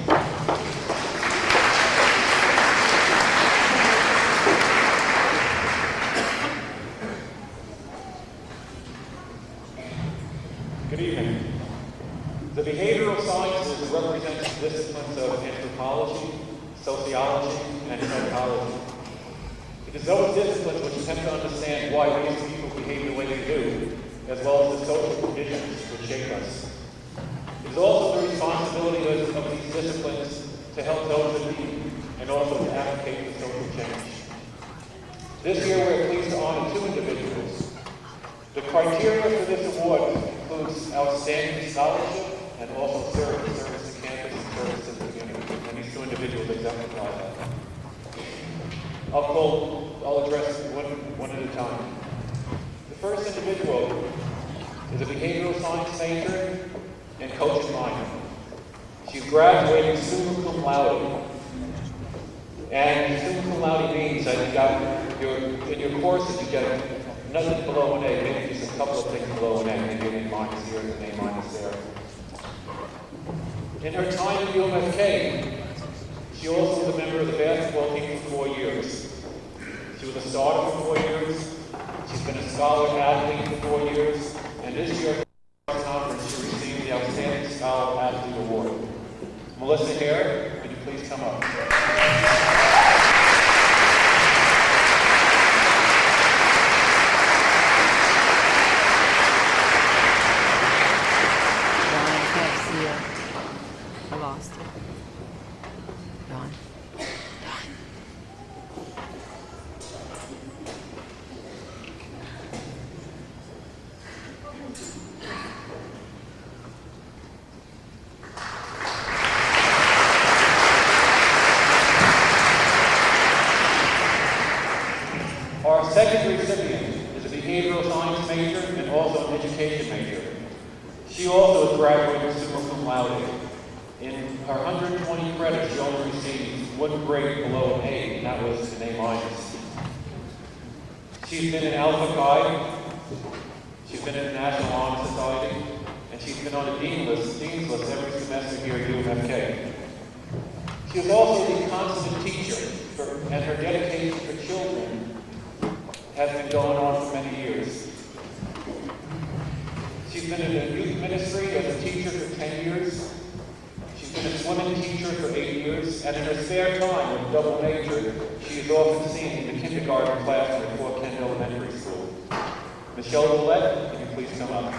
Good evening. The behavioral sciences represent the disciplines of anthropology, sociology, and psychology. It is those disciplines which attempt to understand why we as people behave the way we do, as well as the social conditions which shape us. It is also the responsibility of these disciplines to help those in need and also to advocate for social change. This year we are pleased to honor 2 individuals. The criteria for this award includes outstanding scholarship and also service to campus and service to the community. And these 2 individuals exemplify that. I'll address one at a time. The first individual is a behavioral science major and coaching minor. She graduated summa cum laude. And summa cum laude means that you got in your courses you get nothing below an A, maybe just a couple of things below an A, maybe an A minus here and an A minus there. In her time at UMFK, she also was a member of the basketball team for 4 years. She was a starter for 4 years. She's been a scholar athlete for 4 years. And this year at the conference, she received the Outstanding Scholar Athlete Award. Melissa Hare, could you please come up? I lost it. Dawn. Our second recipient is a behavioral science major and also an education major. She also graduated summa cum laude. In her 120 credits, she only received 1 grade below an A, and that was an A minus. She's been an Alpha Chi, she's been in the National Honor Society, and she's been on the Dean's list every semester here at UMFK. She was also the consummate teacher, and her dedication for children has been going on for many years. She's been in the youth ministry as a teacher for 10 years. She's been a swimming teacher for 8 years, and in her spare time, with double major, she is often seen in the kindergarten classroom at Fort Kent Elementary School. Michelle Willette, can you please come up?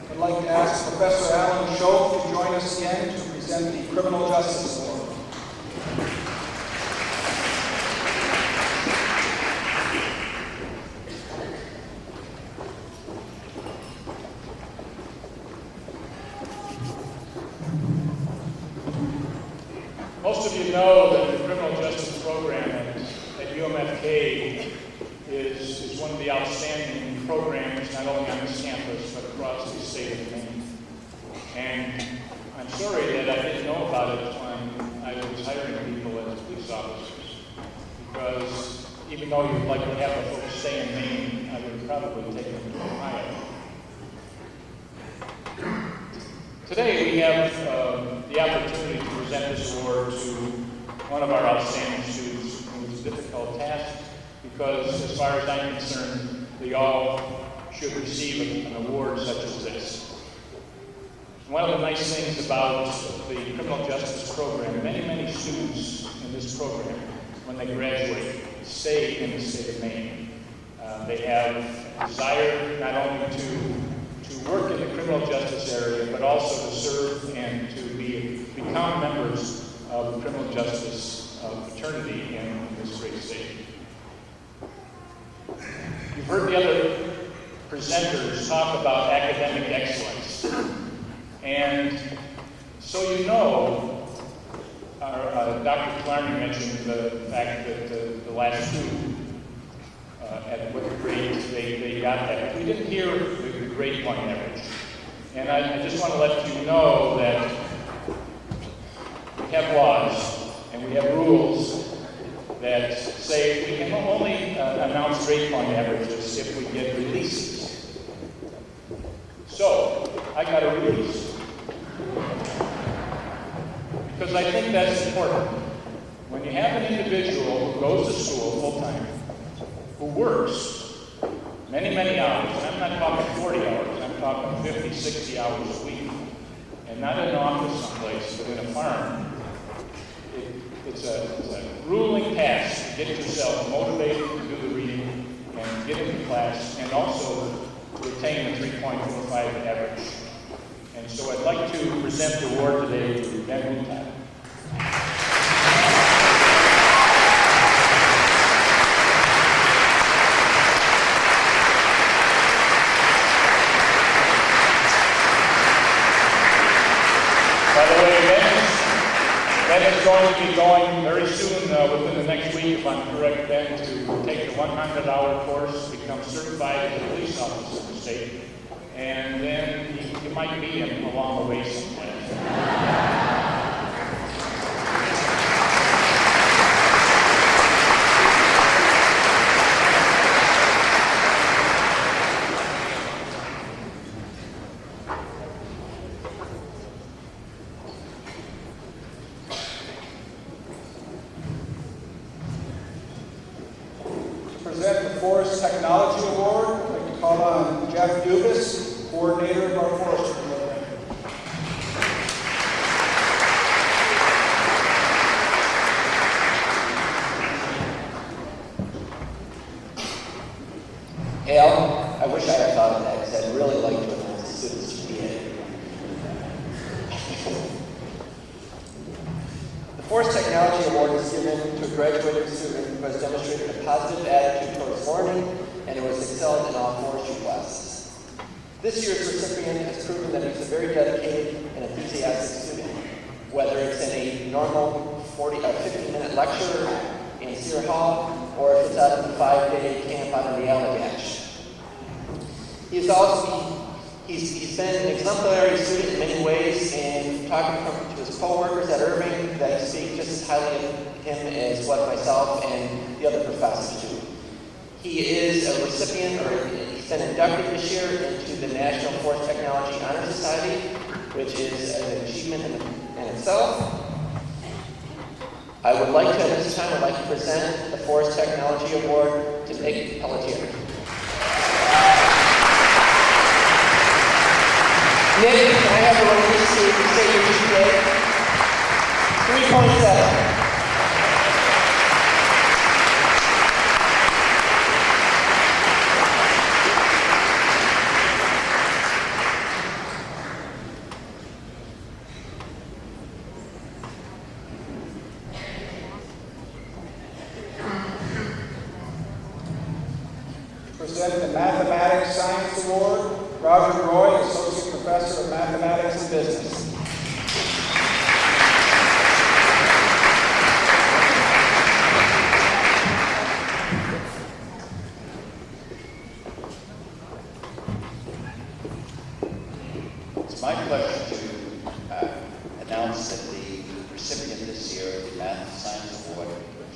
I'd like to ask Professor Alan Schoaf to join us again to present the Criminal Justice Award. Most of you know that the criminal justice program at UMFK is one of the outstanding programs, not only on this campus, but across the state of Maine. And I'm sorry that I didn't know about it when I was hiring people as police officers, because even though you'd like to have the folks stay in Maine, I would probably take them to Ohio. Today we have the opportunity to present this award to one of our outstanding students. It was a difficult task because, as far as I'm concerned, they all should receive an award such as this. One of the nice things about the criminal justice program, many students in this program, when they graduate, stay in the state of Maine. They have a desire not only to work in the criminal justice area, but also to serve and to become members of the criminal justice fraternity in this great state. You've heard the other presenters talk about academic excellence. And so you know, Dr. Clarney mentioned the fact that the last two, at what grades they got that. But we didn't hear the grade point average. And I just want to let you know that we have laws and we have rules that say we can only announce grade point averages if we get releases. So, I got a release. Because I think that's important. When you have an individual who goes to school full-time, who works many hours, and I'm not talking 40 hours, I'm talking 50, 60 hours a week, and not in an office someplace, but in a farm, it's a grueling task to get yourself motivated to do the reading and get into class, and also retain a 3.45 average. And so I'd like to present the award today to Ben Mutad. By the way, Ben is going to be going very soon, within the next week, if I'm correct, Ben, to take the 100-hour course, become certified as a police officer in the state, and then you might meet him along the way someplace. Present the Forest Technology Award. I'd like to call on Jeff Dubas, coordinator of our forestry program. Hey, Al, I wish I had thought of that because I'd really like to announce the students to be in. The Forest Technology Award is given to a graduating student who has demonstrated a positive attitude towards learning and who has excelled in all forestry classes. This year's recipient has proven that he's a very dedicated and enthusiastic student, whether it's in a normal 15-minute lecture in Sear Hall or if it's out of the 5-day camp out in the Allagash. He's been an exemplary student in many ways, and talking to his co-workers at Irving, that speak just as highly of him as what myself and the other professors do. He is a recipient, or he's been inducted this year into the National Forest Technology Honor Society, which is an achievement in itself. I would like to, at this time, I'd like to present the Forest Technology Award to Nick Pelletier. Nick, can I have a release to say your GPA? 3.7. Present the Mathematics Science Award, Roger Roy, Associate Professor of Mathematics and Business. announce that the recipient this year of the Math and Science Award,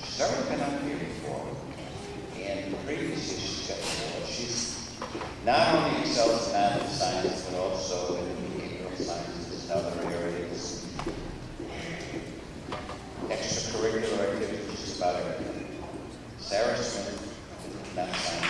she's already been up here before, and previously she's got the award. She's not only excels in math and science, but also in behavioral sciences and other areas, extracurricular activities, just about everything. Sarah Smith, Math Science.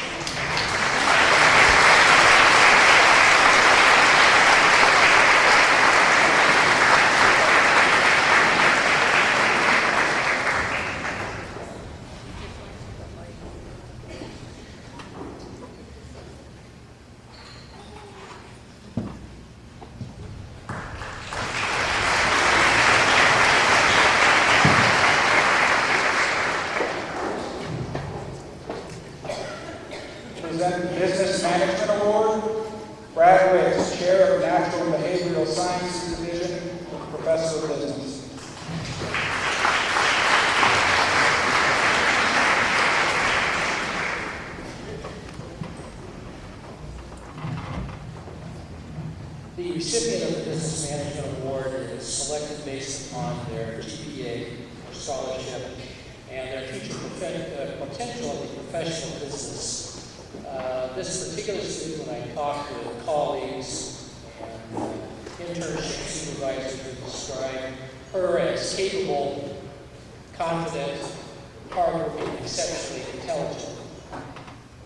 Present the Business Management Award, Brad Wicks, Chair of Natural and Behavioral Sciences Division, Professor of Business. The recipient of the Business Management Award is selected based upon their GPA or scholarship and their future potential in the professional business. This particular student, when I talked with colleagues and internship supervisors, would describe her as capable, confident, hardworking, and exceptionally intelligent.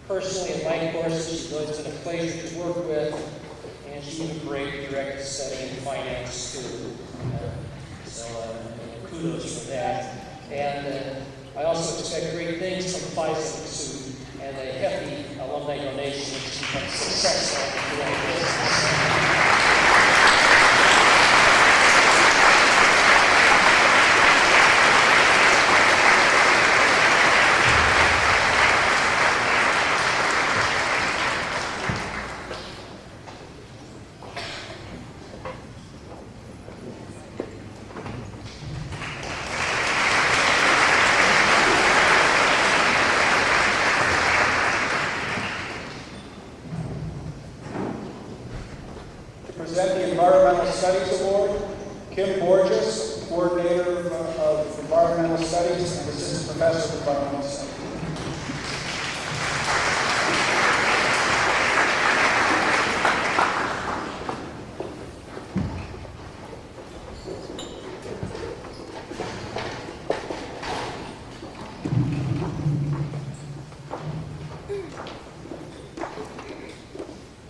Personally, in my courses, she's always been a pleasure to work with, and she's a great director studying finance too. So kudos for that. And I also expect great things from Phi Sigma Psi and a hefty alumni donation which becomes successful in doing business. Present the Environmental Studies Award, Kim Borges, Coordinator of Environmental Studies and Assistant Professor of Environmental Studies.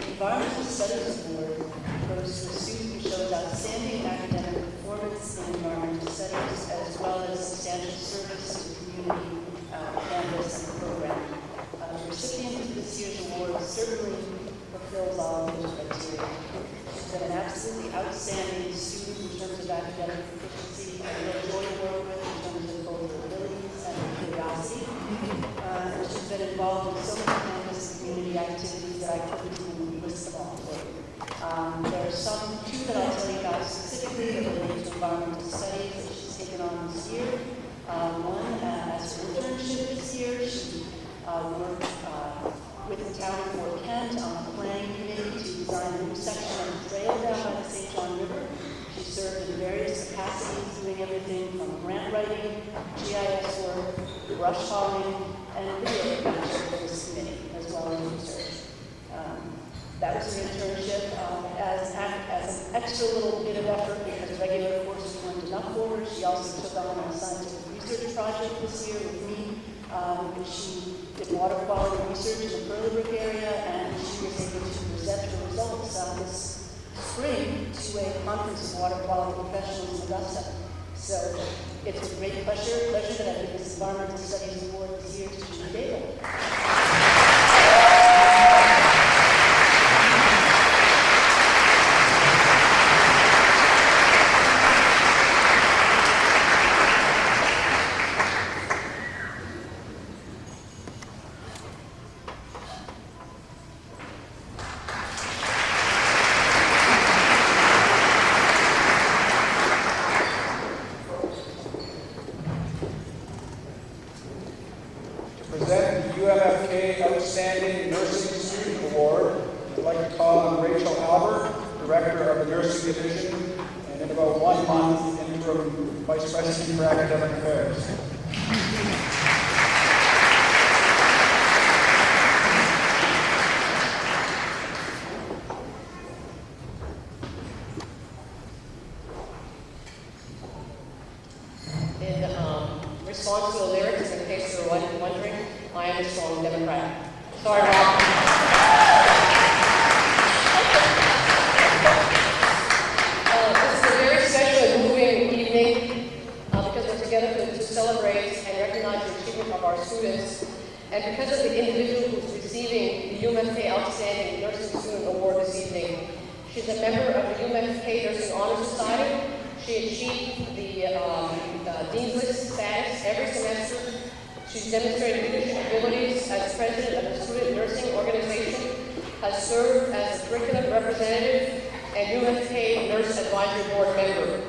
Environmental Studies Award goes to a student who shows outstanding academic performance in environmental studies, as well as substantial service to the community, campus, and program. The recipient of this year's award certainly fulfills all of those criteria. She's been an absolutely outstanding student in terms of academic proficiency, and a joy to work with in terms of both her abilities and her curiosity. And she's been involved in so many campus and community activities that I couldn't even list them all for you. There are two that I'll tell you about specifically that relate to environmental studies that she's taken on this year. One, as her internship this year, she worked with the town of Fort Kent on a planning committee to design a new section of the trail down by the St. John River. She served in various capacities, doing everything from grant writing, GIS work, brush hauling, and video production for this committee, as well as research. That was her internship. As an extra little bit of effort, because regular courses weren't enough for her, she also took on a scientific research project this year with me. She did water quality research in the Pearly Brook area, and she was able to present her results this spring to a conference of water quality professionals in Augusta. So it's a great pleasure that I give this Environmental Studies Award this year to Julie Dable. Present the UMFK and about 1 month interim Vice President for Academic Affairs. In response to the lyrics, in case you're wondering, I am a strong Democrat. Sorry, Rob. This is a very special and moving evening because we're together to celebrate and recognize the achievement of our students. And because of the individual who's receiving the UMFK Outstanding Nursing Student Award this evening, she's a member of the UMFK Nursing Honor Society. She achieved the Dean's List status every semester. She's demonstrated leadership abilities as president of the Student Nursing Organization, has served as a curriculum representative and UMFK Nurse Advisory Board member.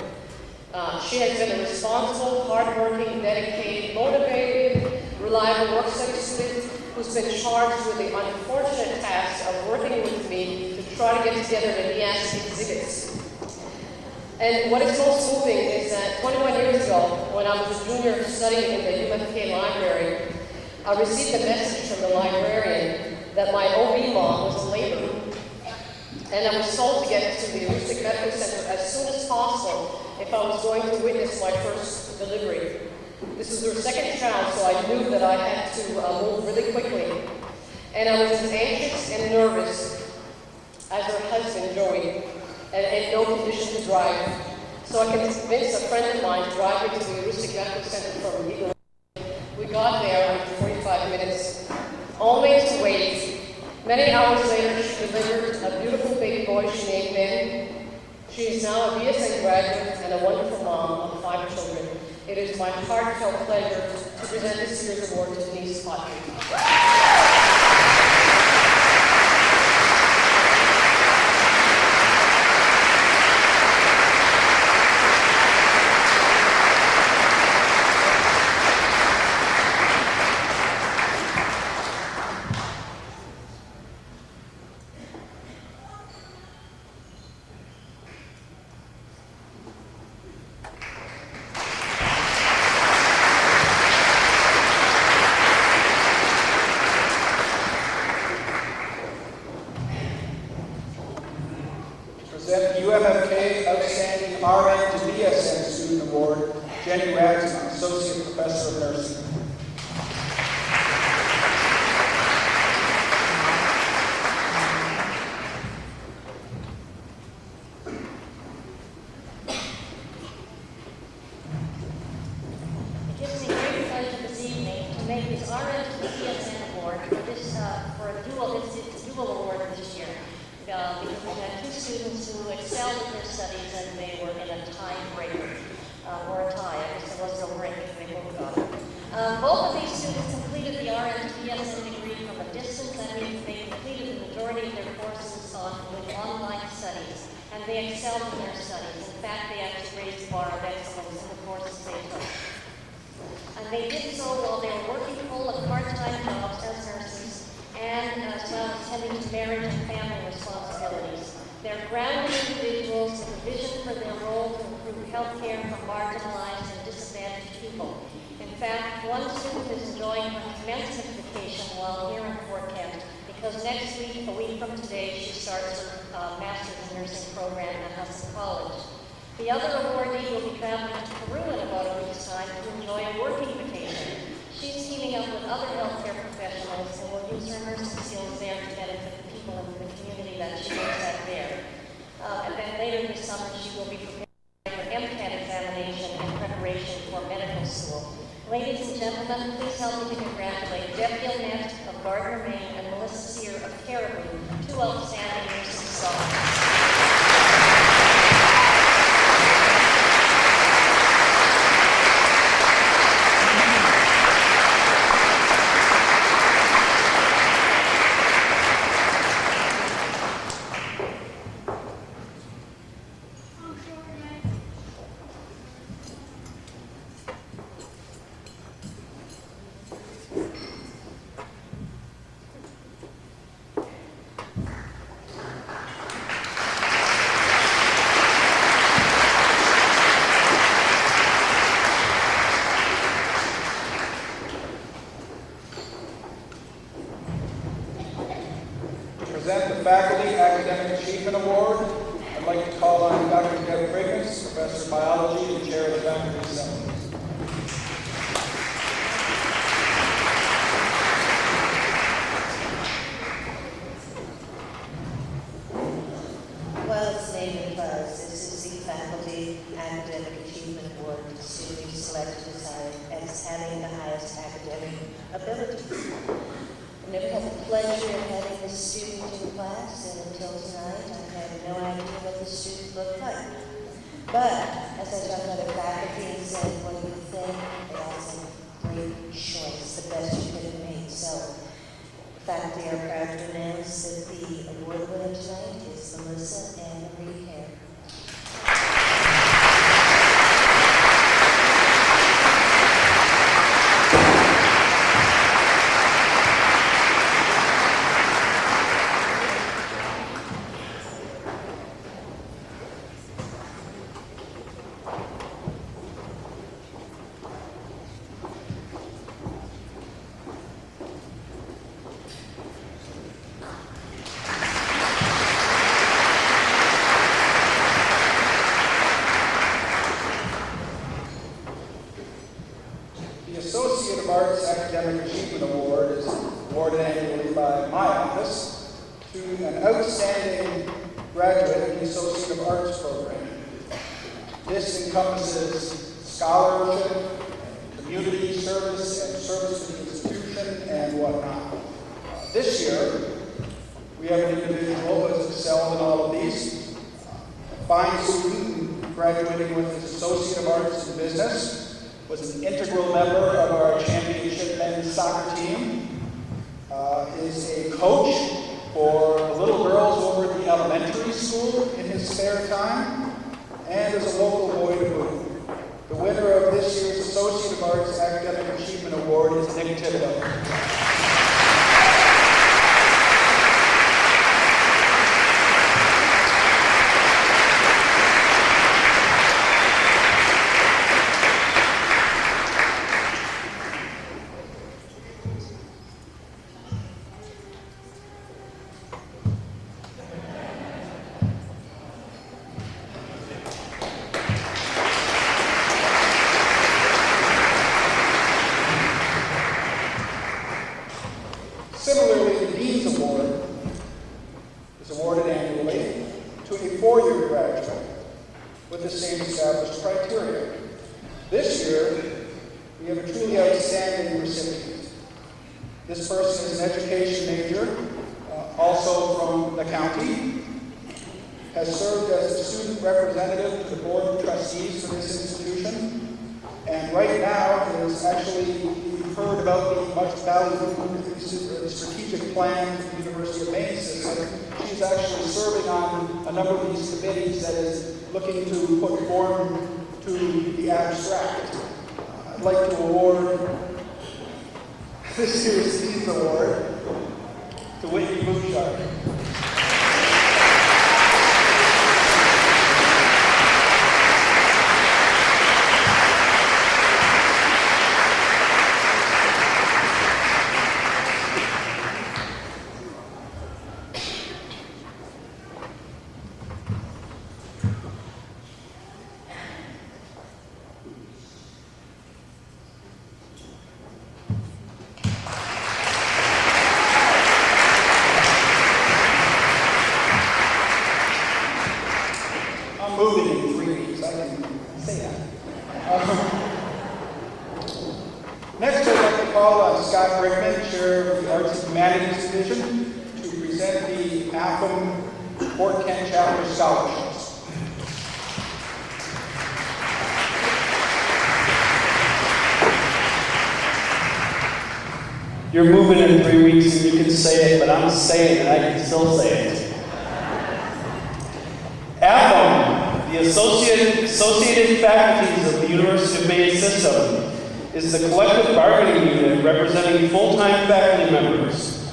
She has been a responsible, hardworking, dedicated, motivated, reliable work-study student who's been charged with the unfortunate task of working with me to try to get together the NEAS exhibits. And what is most moving is that 21 years ago, when I was a junior studying in the UMFK library, I received a message from the librarian that my OB mom was in labor. And I was told to get to the Acoustic Medical Center as soon as possible if I was going to witness my first delivery. This was her second child, so I knew that I had to move really quickly. And I was as anxious and nervous as her husband, Joey, and in no condition to drive. So I convinced a friend of mine to drive me to the Acoustic Medical Center from Eagle. We got there in 45 minutes, only to wait. Many hours later, she delivered a beautiful baby boy she named Ben. She is now a BSN graduate and a wonderful mom of 5 children. It is my heartfelt pleasure to present this year's award to Denise Potney. Present the UMFK Outstanding RN to BSN Student Award, Jenny Ragsman, Associate Professor of Nursing. It gives me great pleasure this evening to make this RN to BSN award for this for a dual award this year. Because we had 2 students who excelled in their studies and they were in a tiebreaker, or a tie. I guess there was no break if they both got it. Both of these students completed the RN to BSN degree from a distance. That means they completed the majority of their courses with online studies, and they excelled in their studies. In fact, they actually raised the bar of excellence in the courses they took. And they did so while they were working full of part-time jobs as nurses, and as well as tending to marriage and family responsibilities. They're grounded individuals with a vision for their role to improve health care for marginalized and disadvantaged people. In fact, one student is enjoying her commencement vacation while here in Fort Kent because next week, a week from today, she starts her Master's in Nursing program at Hudson College. The other awardee will be traveling to Peru in about a week's time to enjoy a working vacation. She's teaming up with other healthcare professionals and will use her nursing skills there to benefit the people in the community that she works at there. And then later this summer, she will be preparing for MCAT examination in preparation for medical school. Ladies and gentlemen, please help me to congratulate Deb Gilnett of Gardner, Maine, and Melissa Sear of Caribou, 2 outstanding nursing scholars. Academic Achievement Award to students selected as having the highest academic ability. I never had the pleasure of having this student in class, and until tonight, I had no idea what the student looked like. But as I talked to other faculty and said, what do you think? They all said, great choice, the best you could have made. So the faculty are proud to announce that the award winner tonight is Melissa Ann Marie Hare. The Associate of Arts Academic Achievement Award is awarded annually by my office to an outstanding graduate in the Associate of Arts program. This encompasses scholarship, community service, and service to the institution, and whatnot. This year, we have an individual who has excelled in all of these. A fine student graduating with his Associate of Arts in Business, was an integral member of our championship men's soccer team, is a coach for the little girls over at the elementary school in his spare time, and is a local boy to boot. The winner of this year's Associate of Arts Academic Achievement Award is Nick Thibodeau. Similarly, the Dean's Award is awarded annually to a four-year graduate with the same established criteria. This year, we have a truly outstanding recipient. This person is an education major, also from the county, has served as a student representative to the Board of Trustees for this institution, and right now is actually, we've heard about the much valued strategic plan for the University of Maine system. She's actually serving on a number of these committees that is looking to put form to the abstract. I'd like to award this year's Dean's Award to Whitney Bouchard. Moving in 3 weeks, I can say that. Next, I'd like to call on Scott Brickman, Chair of the Arts and Humanities Division, to present the AFM Fort Kent Chapter Scholarships. You're moving in 3 weeks and you can say it, but I'm saying it, I can still say it. AFM, the Associated Faculties of the University of Maine System, is the collective bargaining unit representing full-time faculty members.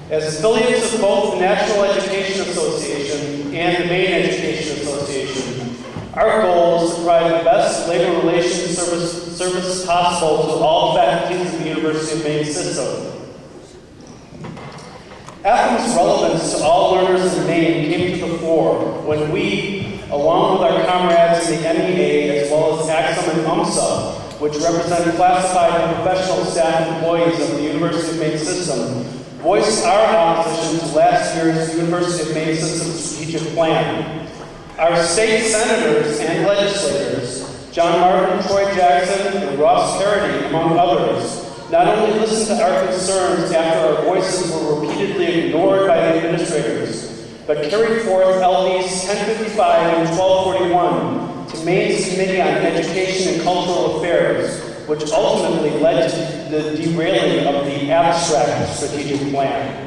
As affiliates of both the National Education Association and the Maine Education Association, our goal is to provide the best labor relations service possible to all faculties of the University of Maine System. AFM's relevance to all learners in Maine came to the fore when we, along with our comrades in the MEA as well as AXUM and UMSA, which represent classified and professional staff employees of the University of Maine System, voiced our opposition to last year's University of Maine System strategic plan. Our state senators and legislators, John Martin, Troy Jackson, and Ross Parody, among others, not only listened to our concerns after our voices were repeatedly ignored by the administrators, but carried forth LDs 1055 and 1241 to Maine's Committee on Education and Cultural Affairs, which ultimately led to the derailing of the abstract strategic plan.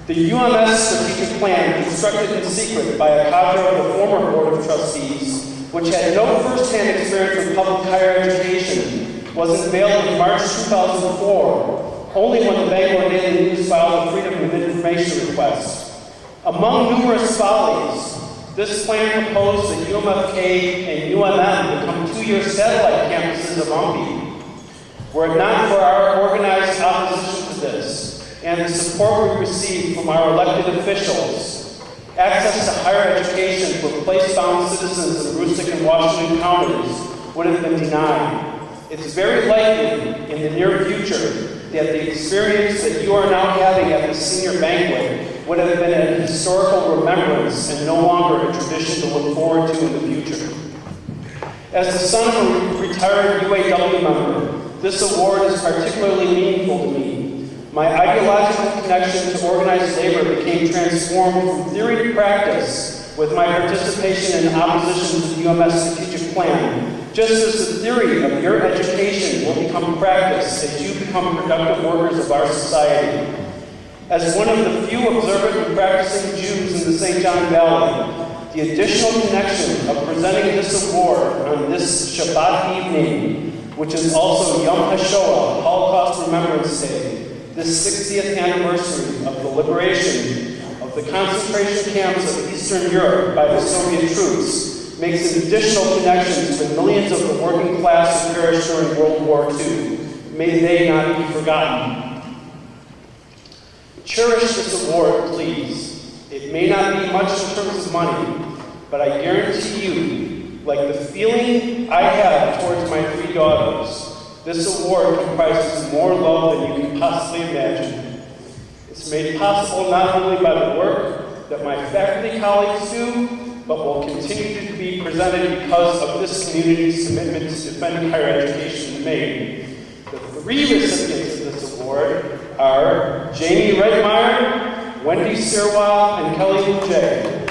The UMS strategic plan, constructed in secret by a cadre of the former Board of Trustees, which had no first-hand experience with public higher education, was unveiled in March 2004, only when the Bangor Daily News filed a Freedom of Information request. Among numerous follies, this plan proposed that UMFK and UMM become two-year satellite campuses of UMPI. Were it not for our organized opposition to this, and the support we received from our elected officials, access to higher education for place-bound citizens in Aroostook and Washington counties would have been denied. It's very likely in the near future that the experience that you are now having at the Senior Banquet would have been a historical remembrance and no longer a tradition to look forward to in the future. As the son of a retired UAW member, this award is particularly meaningful to me. My ideological connection to organized labor became transformed from theory to practice with my participation in opposition to the UMS strategic plan, just as the theory of your education will become practice as you become productive workers of our society. As one of the few observant and practicing Jews in the St. John Valley, the additional connection of presenting this award on this Shabbat evening, which is also Yom HaShoah, Holocaust Remembrance Day, the 60th anniversary of the liberation of the concentration camps of Eastern Europe by the Soviet troops, makes an additional connection to the millions of the working class who perished during World War II. May they not be forgotten. Cherish this award, please. It may not be much in terms of money, but I guarantee you, like the feeling I have towards my three daughters, this award comprises more love than you can possibly imagine. It's made possible not only by the work that my faculty colleagues do, but will continue to be presented because of this community's commitment to defending higher education in Maine. The three recipients of this award are Jamie Redmeyer, Wendy Sirwa, and Kelly Luce.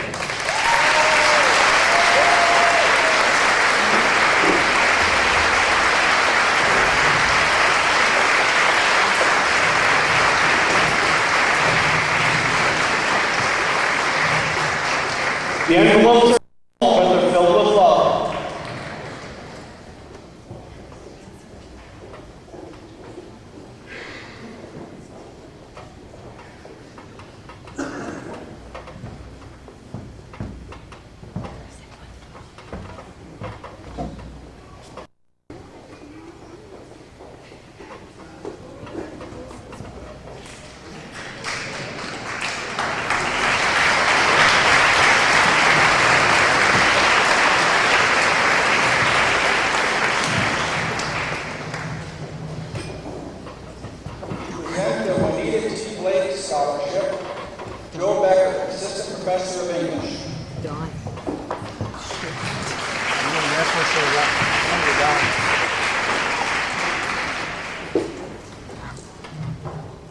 The envelopes are but they're filled with love.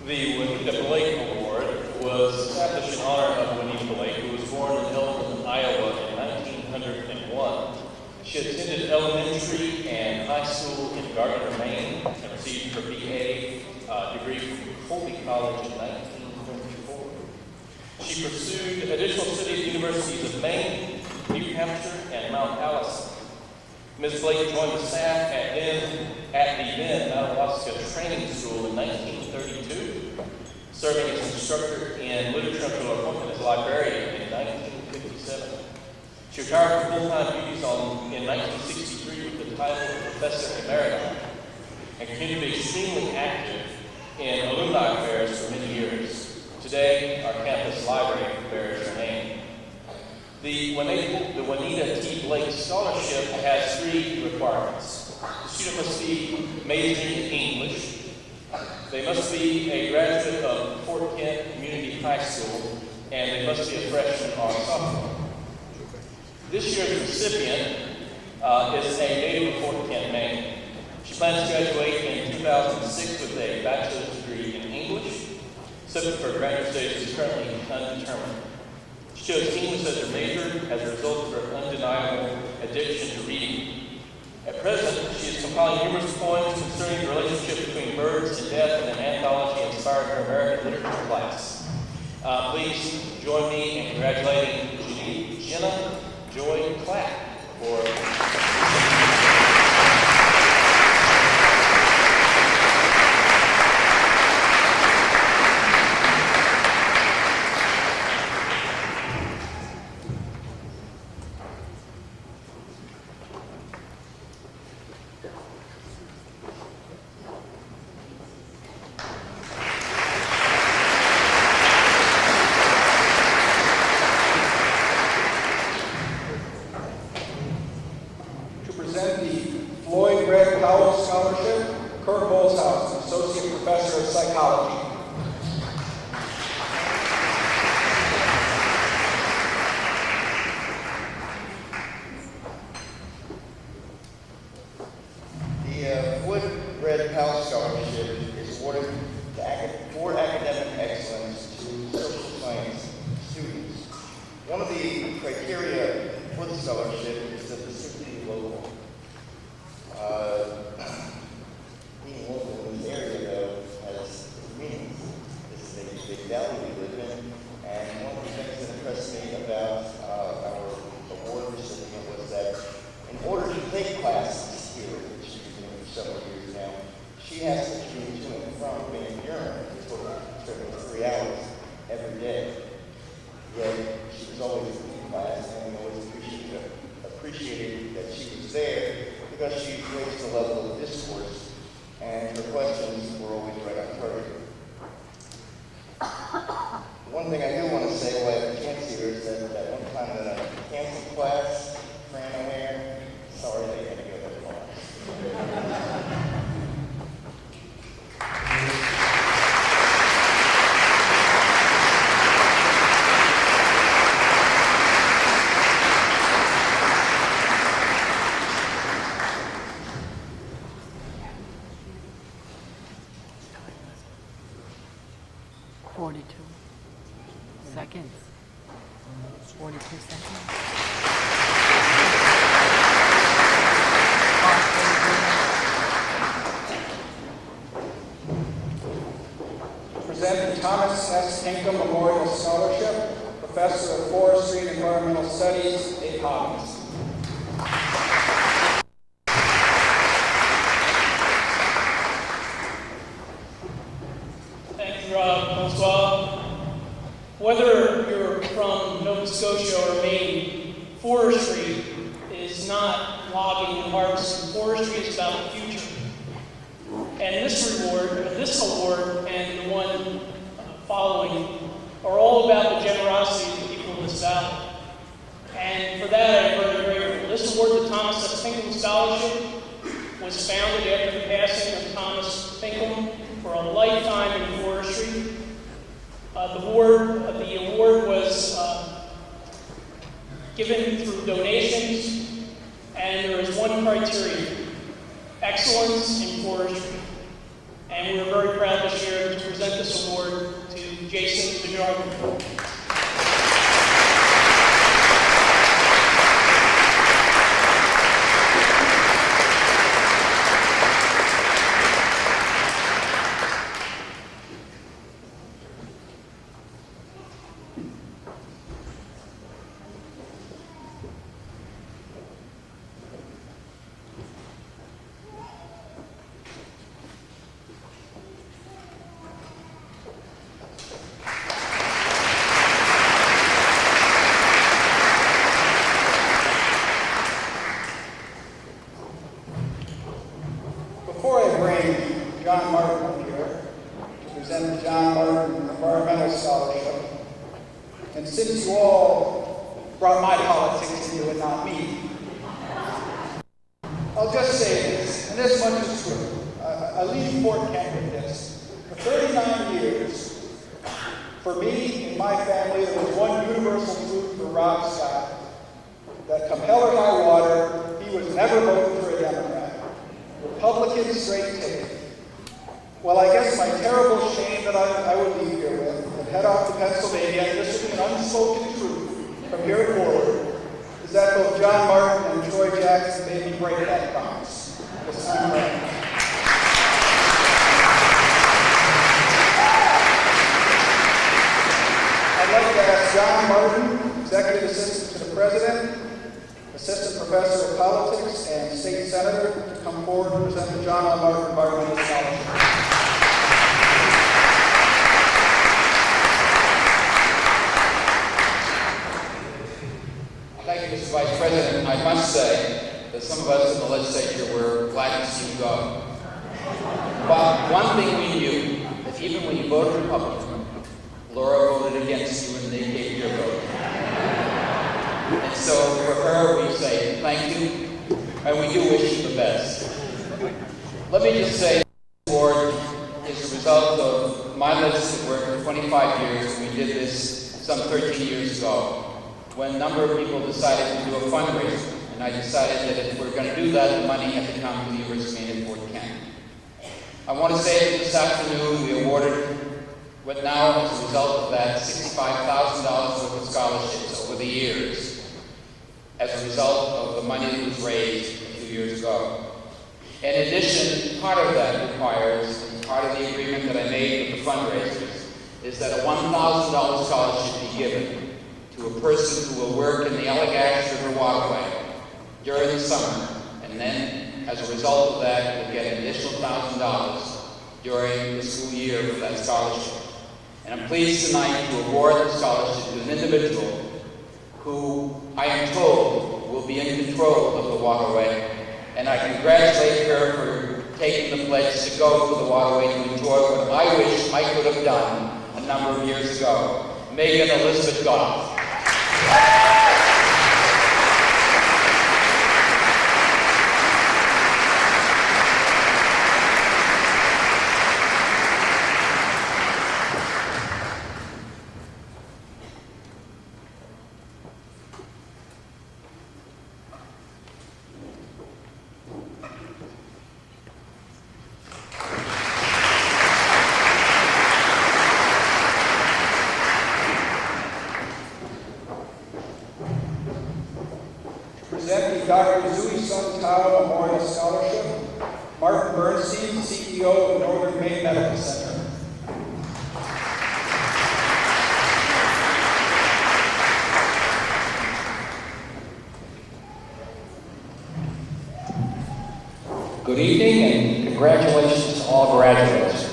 The Juanita Blake Award was established in honor of Juanita Blake, who was born in Eldon, Iowa in 1901. She attended elementary and high school in Gardner, Maine, and received her BA degree from Colby College in 1924. She pursued additional studies at universities of Maine, New Hampshire, and Mount Allison. Ms. Blake joined the staff at the then Madawaska Training School in 1932, serving as instructor in literature until her appointment as librarian in 1957. She retired from full-time duties in 1963 with the title of Professor Emerita, and continued to be extremely active in alumni affairs for many years. Today, our campus library bears her name. The Juanita T. Blake Scholarship has three requirements. The student must be majoring in English. They must be a graduate of Fort Kent Community High School, and they must be a freshman or sophomore. This year's recipient is a native of Fort Kent, Maine. She plans to graduate in 2006 with a bachelor's degree in English. Subject for graduate studies is currently undetermined. She chose English as her major as a result of her undeniable addiction to reading. At present, she is compiling numerous poems concerning the relationship between birds and death in an anthology inspired her American literature class. Please join me in congratulating Jenna Joy Clapp for Whether you're from Nova Scotia or Maine, forestry is not logging and harvesting. Forestry is about the future. And this award, and the one following are all about the generosity of the people of this valley. And for that, I'm very grateful. This award, the Thomas S. Pinkham Scholarship, was founded after the passing of Thomas Pinkham for a lifetime in forestry. The award was given through donations, and there is one criteria: excellence in forestry. And we're very proud this year to present this award to Jason DeJarvin. that come hell or high water, he was never voting for a Democrat. Republican straight ticket. Well, I guess my terrible shame that I would be here with and head off to Pennsylvania, and this would be an unspoken truth from here forward, is that both John Martin and Troy Jackson made me break that promise. This time around. I'd like to ask John Martin, Executive Assistant to the President, Assistant Professor of Politics, and State Senator, to come forward and present the John L. Martin Environmental Scholarship. Thank you, Mr. Vice President. I must say that some of us in the legislature were glad to see you go. But one thing we knew, that even when you voted Republican, Laura voted against you and they gave your vote. And so for her, we say thank you, and we do wish you the best. Let me just say this award is a result of my legislative work for 25 years, and we did this some 13 years ago, when a number of people decided to do a fundraiser. And I decided that if we're going to do that, the money had to come to the University of Maine in Fort Kent. I want to say that this afternoon we awarded what now, as a result of that, $65,000 worth of scholarships over the years, as a result of the money that was raised a few years ago. In addition, part of that requires, and part of the agreement that I made with the fundraisers, is that a $1,000 scholarship be given to a person who will work in the Allegash River waterway during the summer, and then, as a result of that, will get an additional $1,000 during the school year for that scholarship. And I'm pleased tonight to award the scholarship to an individual who, I am told, will be in control of the waterway, and I congratulate her for taking the pledge to go to the waterway to enjoy what I wish I could have done a number of years ago. Megan Elizabeth Goff. Present the Dr. Zui Sun Tao Memorial Scholarship, Martin Bernstein, CEO of Northern Maine Medical Center. Good evening and congratulations to all graduates.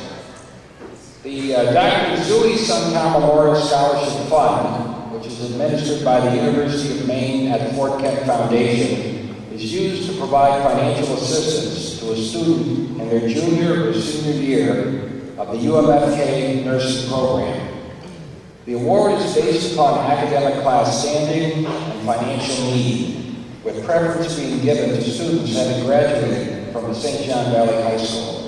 The Dr. Zui Sun Tao Memorial Scholarship Fund, which is administered by the University of Maine at Fort Kent Foundation, is used to provide financial assistance to a student in their junior or senior year of the UMFK nursing program. The award is based upon academic class standing and financial need, with preference being given to students having graduated from the St. John Valley High School.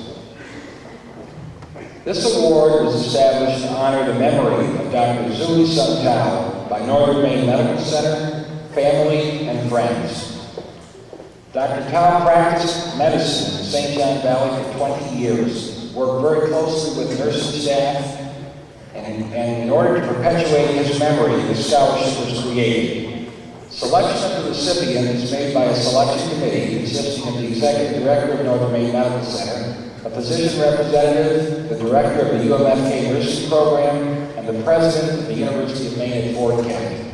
This award was established to honor the memory of Dr. Zui Sun Tao by Northern Maine Medical Center, family, and friends. Dr. Tao practiced medicine in St. John Valley for 20 years, worked very closely with nursing staff, and in order to perpetuate his memory, this scholarship was created. Selection of the recipient is made by a selection committee consisting of the Executive Director of Northern Maine Medical Center, a physician representative, the Director of the UMFK Nursing Program, and the President of the University of Maine at Fort Kent.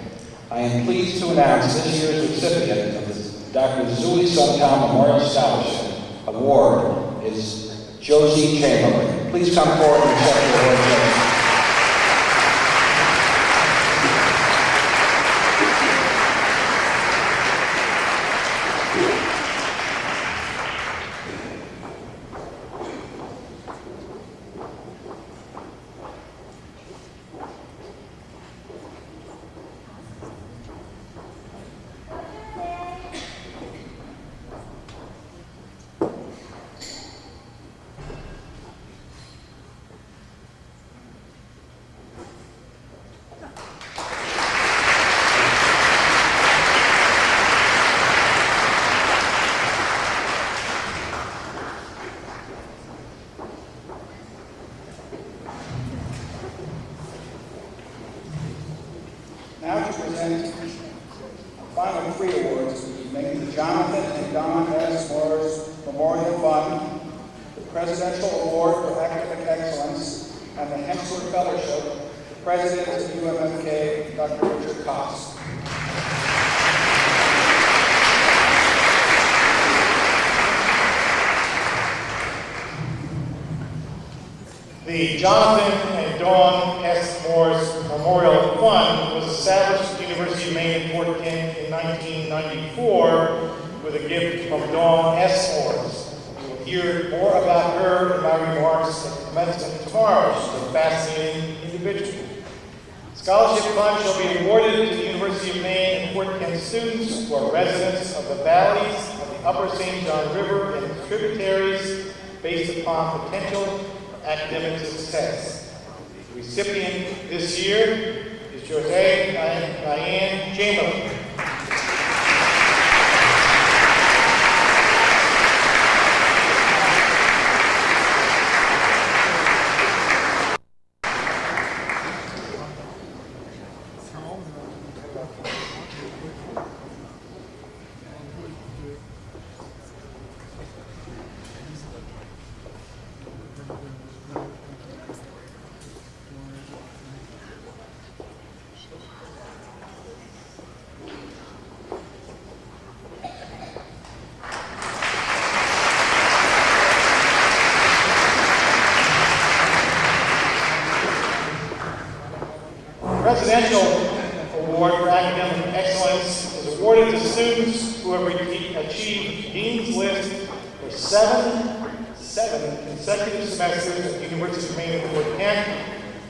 I am pleased to announce this year's recipient of the Dr. Zui Sun Tao Memorial Scholarship Award is Josie Chamberlain. Please come forward and accept the award, Josie. and Don S. Moore's Memorial Fund, the Presidential Award for Academic Excellence, and the Hensler Fellowship, the President of UMFK, Dr. Richard Koss. The Jonathan and Dawn S. Moore's Memorial Fund was established at the University of Maine in Fort Kent in 1994 with a gift from Dawn S. Moore's. You will hear more about her in my remarks at the commencement tomorrow. She's a fascinating individual. Scholarship funds shall be awarded to the University of Maine and Fort Kent students who are residents of the valleys of the Upper St. John River and its tributaries based upon potential academic success. The recipient this year is Jose Diane Jameson. Presidential Award for Academic Excellence is awarded to students who have achieved Dean's List for seven consecutive semesters at the University of Maine and Fort Kent,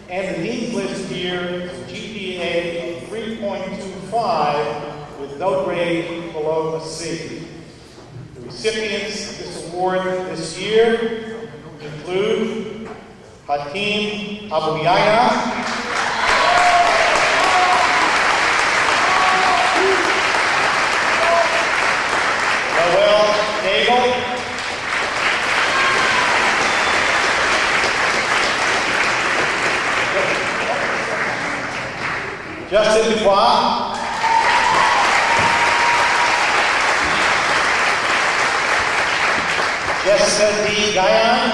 and the Dean's List here is a GPA of 3.25 with no grade below a C. The recipients of this award this year include Hatim Abuyaya, Justin Dubois, Jessica D. Guyon,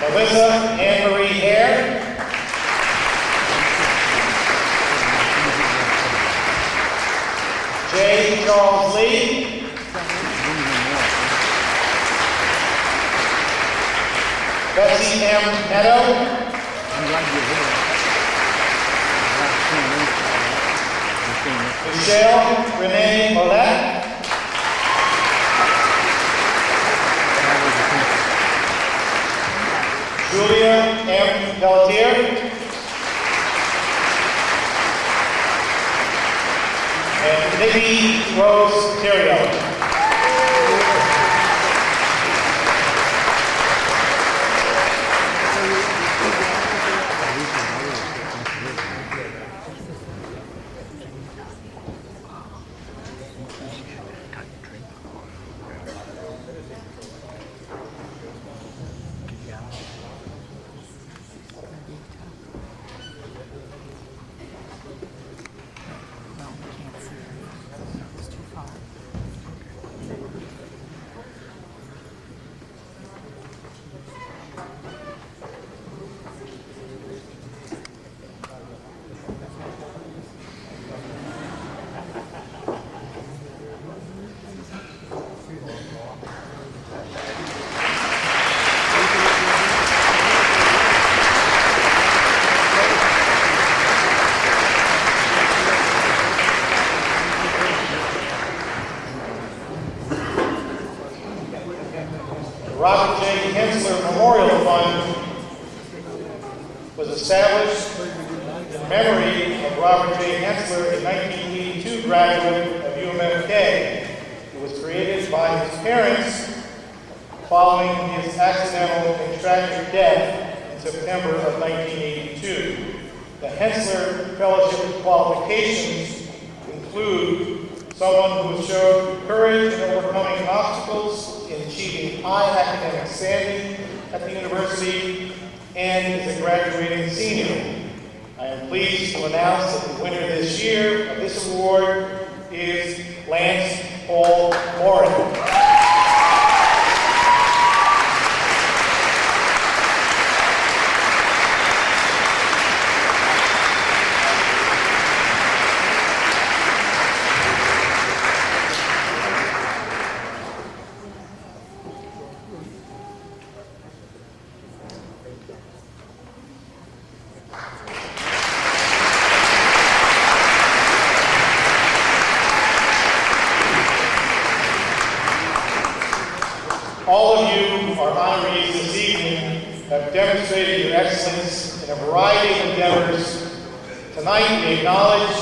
Melissa Anne Marie Hare, J. Charles Lee, Betsy M. Neto, Michelle Renee Mollette, Julia M. Pelletier, and Nikki Rose Terrio. Robert J. Hensler Memorial Fund was established in memory of Robert J. Hensler, a 1982 graduate of UMFK. It was created by his parents following his accidental and tragic death in September of 1982. The Hensler Fellowship qualifications include someone who has showed courage in overcoming obstacles in achieving high academic standing at the university and is a graduating senior. I am pleased to announce that the winner this have demonstrated your excellence in a variety of endeavors. Tonight we acknowledge,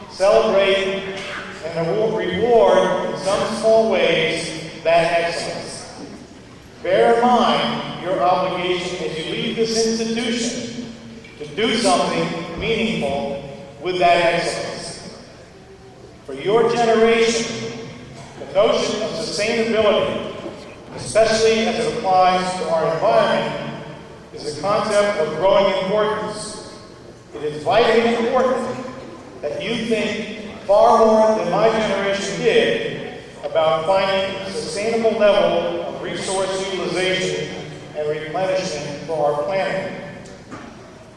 celebrate, and reward in some small ways that excellence. Bear in mind your obligation as you leave this institution to do something meaningful with that excellence. For your generation, the notion of sustainability, especially as it applies to our environment, is a concept of growing importance. It is vitally important that you think far more than my generation did about finding a sustainable level of resource utilization and replenishment for our planet.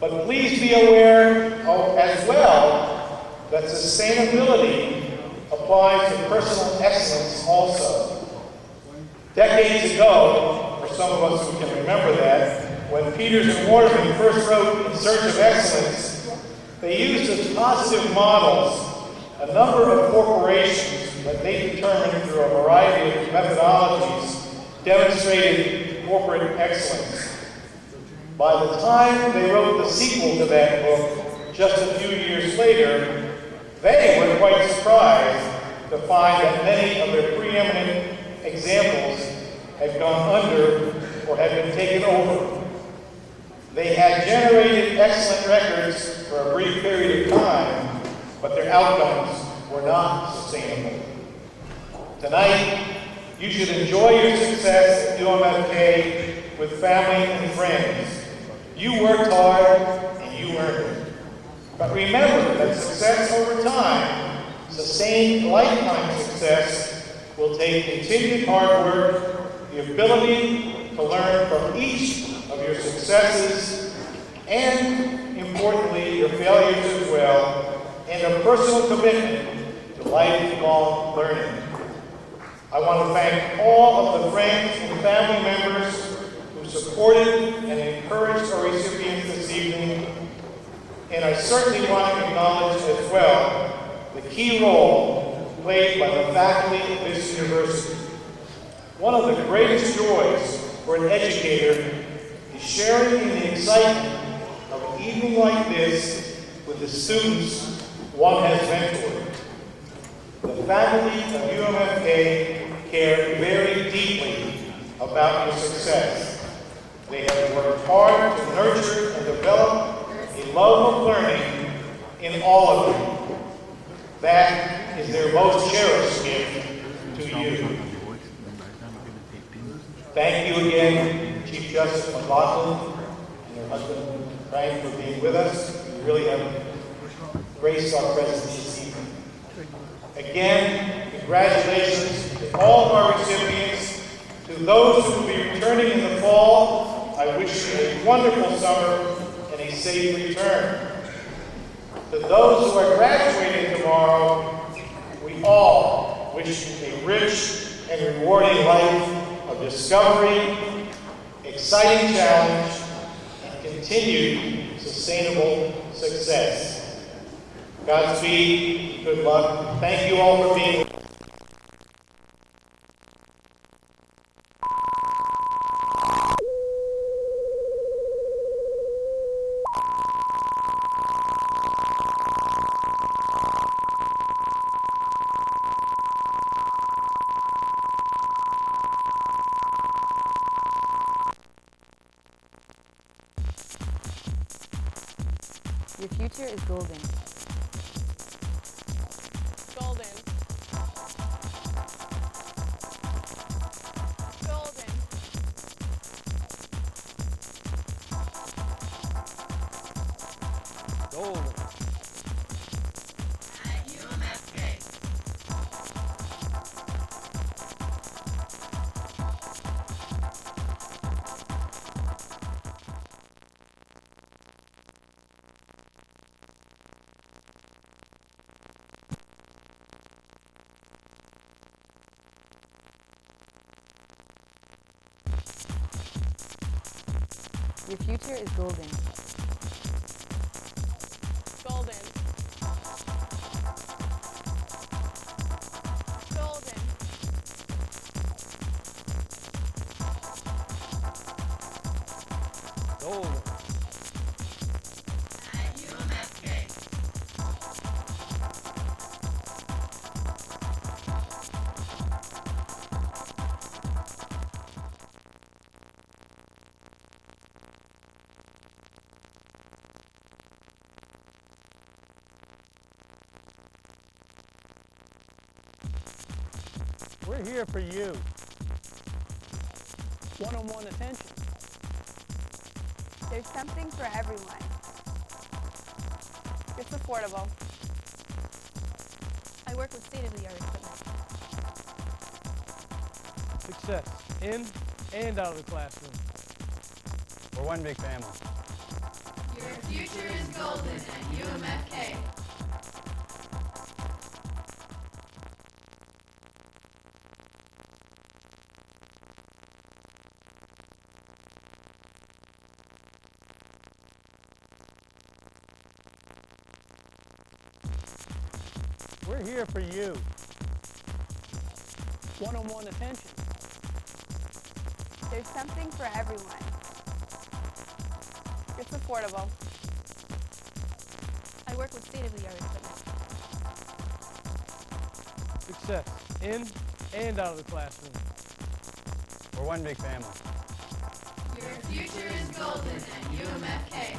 But please be aware as well that sustainability applies to personal excellence also. Decades ago, for some of us who can remember that, when Peters and Waterman first wrote In Search of Excellence, they used as positive models a number of corporations that they determined through a variety of methodologies demonstrated corporate excellence. By the time they wrote the sequel to that book, just a few years later, they were quite surprised to find that many of their preeminent examples had gone under or had been taken over. They had generated excellent records for a brief period of time, but their outcomes were not sustainable. Tonight, you should enjoy your success at UMFK with family and friends. You worked hard and you earned it. But remember that success over time, sustained lifetime success, will take continued hard work, the ability to learn from each of your successes, and importantly, your failures as well, and a personal commitment to lifelong learning. I want to thank all of the friends and family members who supported and encouraged our recipients this evening, and I certainly want to acknowledge as well the key role played by the faculty of this university. One of the greatest joys for an educator is sharing in the excitement of an evening like this with the students one has mentored. The faculty of UMFK care very deeply about your success. They have worked hard to nurture and develop a love of learning in all of you. That is their most cherished gift to you. Thank you again, Chief Justice McLaughlin and her husband Frank, for being with us. You really have graced our presence this evening. Again, congratulations to all of our recipients. To those who will be returning in the fall, I wish you a wonderful summer and a safe return. To those who are graduating tomorrow, we all wish you a rich and rewarding life of discovery, exciting challenge, and continued sustainable success. Godspeed, good luck. Thank you all for being with us. Your future is golden. Golden. Golden. Golden. At UMFK. Your future is golden. Golden. Golden. We're here for you. One-on-one attention. There's something for everyone. It's affordable. I work with state-of-the-art equipment. Success in and out of the classroom. We're one big family. Your future is golden at UMFK. We're here for you. One-on-one attention. There's something for everyone. It's affordable. I work with state-of-the-art equipment. Success in and out of the classroom. We're one big family. Your future is golden at UMFK.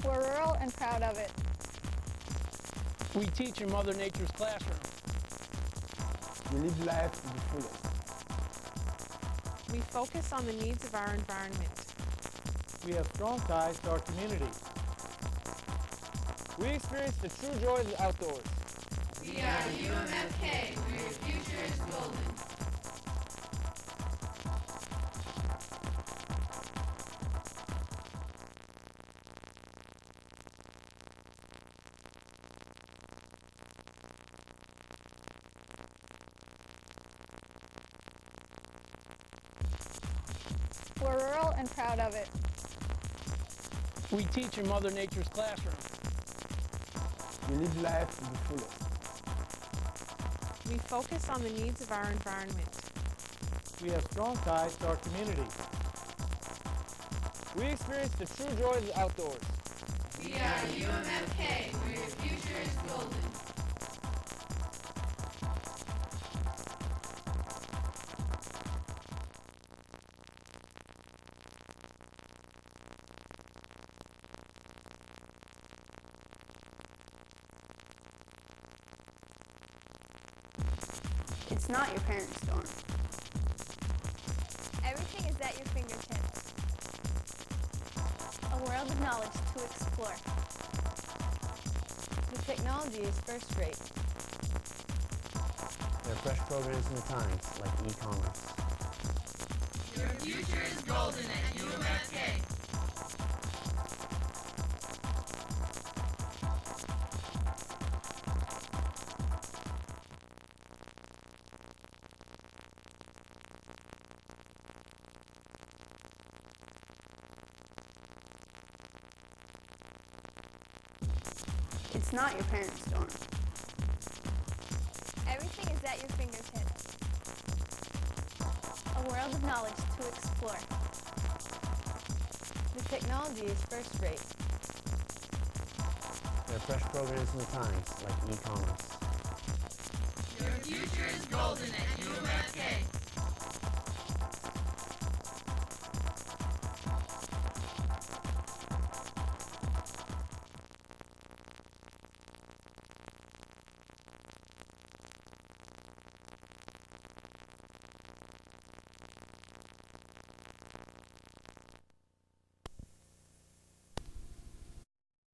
We're rural and proud of it. We teach in Mother Nature's classroom. We live life to the fullest. We focus on the needs of our environment. We have strong ties to our community. We experience the true joy of the outdoors. We are UMFK, where your future is golden. We're rural and proud of it. We teach in Mother Nature's classroom. We live life to the fullest. We focus on the needs of our environment. We have strong ties to our community. We experience the true joy of the outdoors. We are UMFK, where your future is golden. It's not your parents' dorm. Everything is at your fingertips. A world of knowledge to explore. The technology is first rate. There are fresh programs in the times, like e-commerce. Your future is golden at UMFK. It's not your parents' dorm. Everything is at your fingertips. A world of knowledge to explore. The technology is first rate. There are fresh programs in the times, like e-commerce. Your future is golden at UMFK.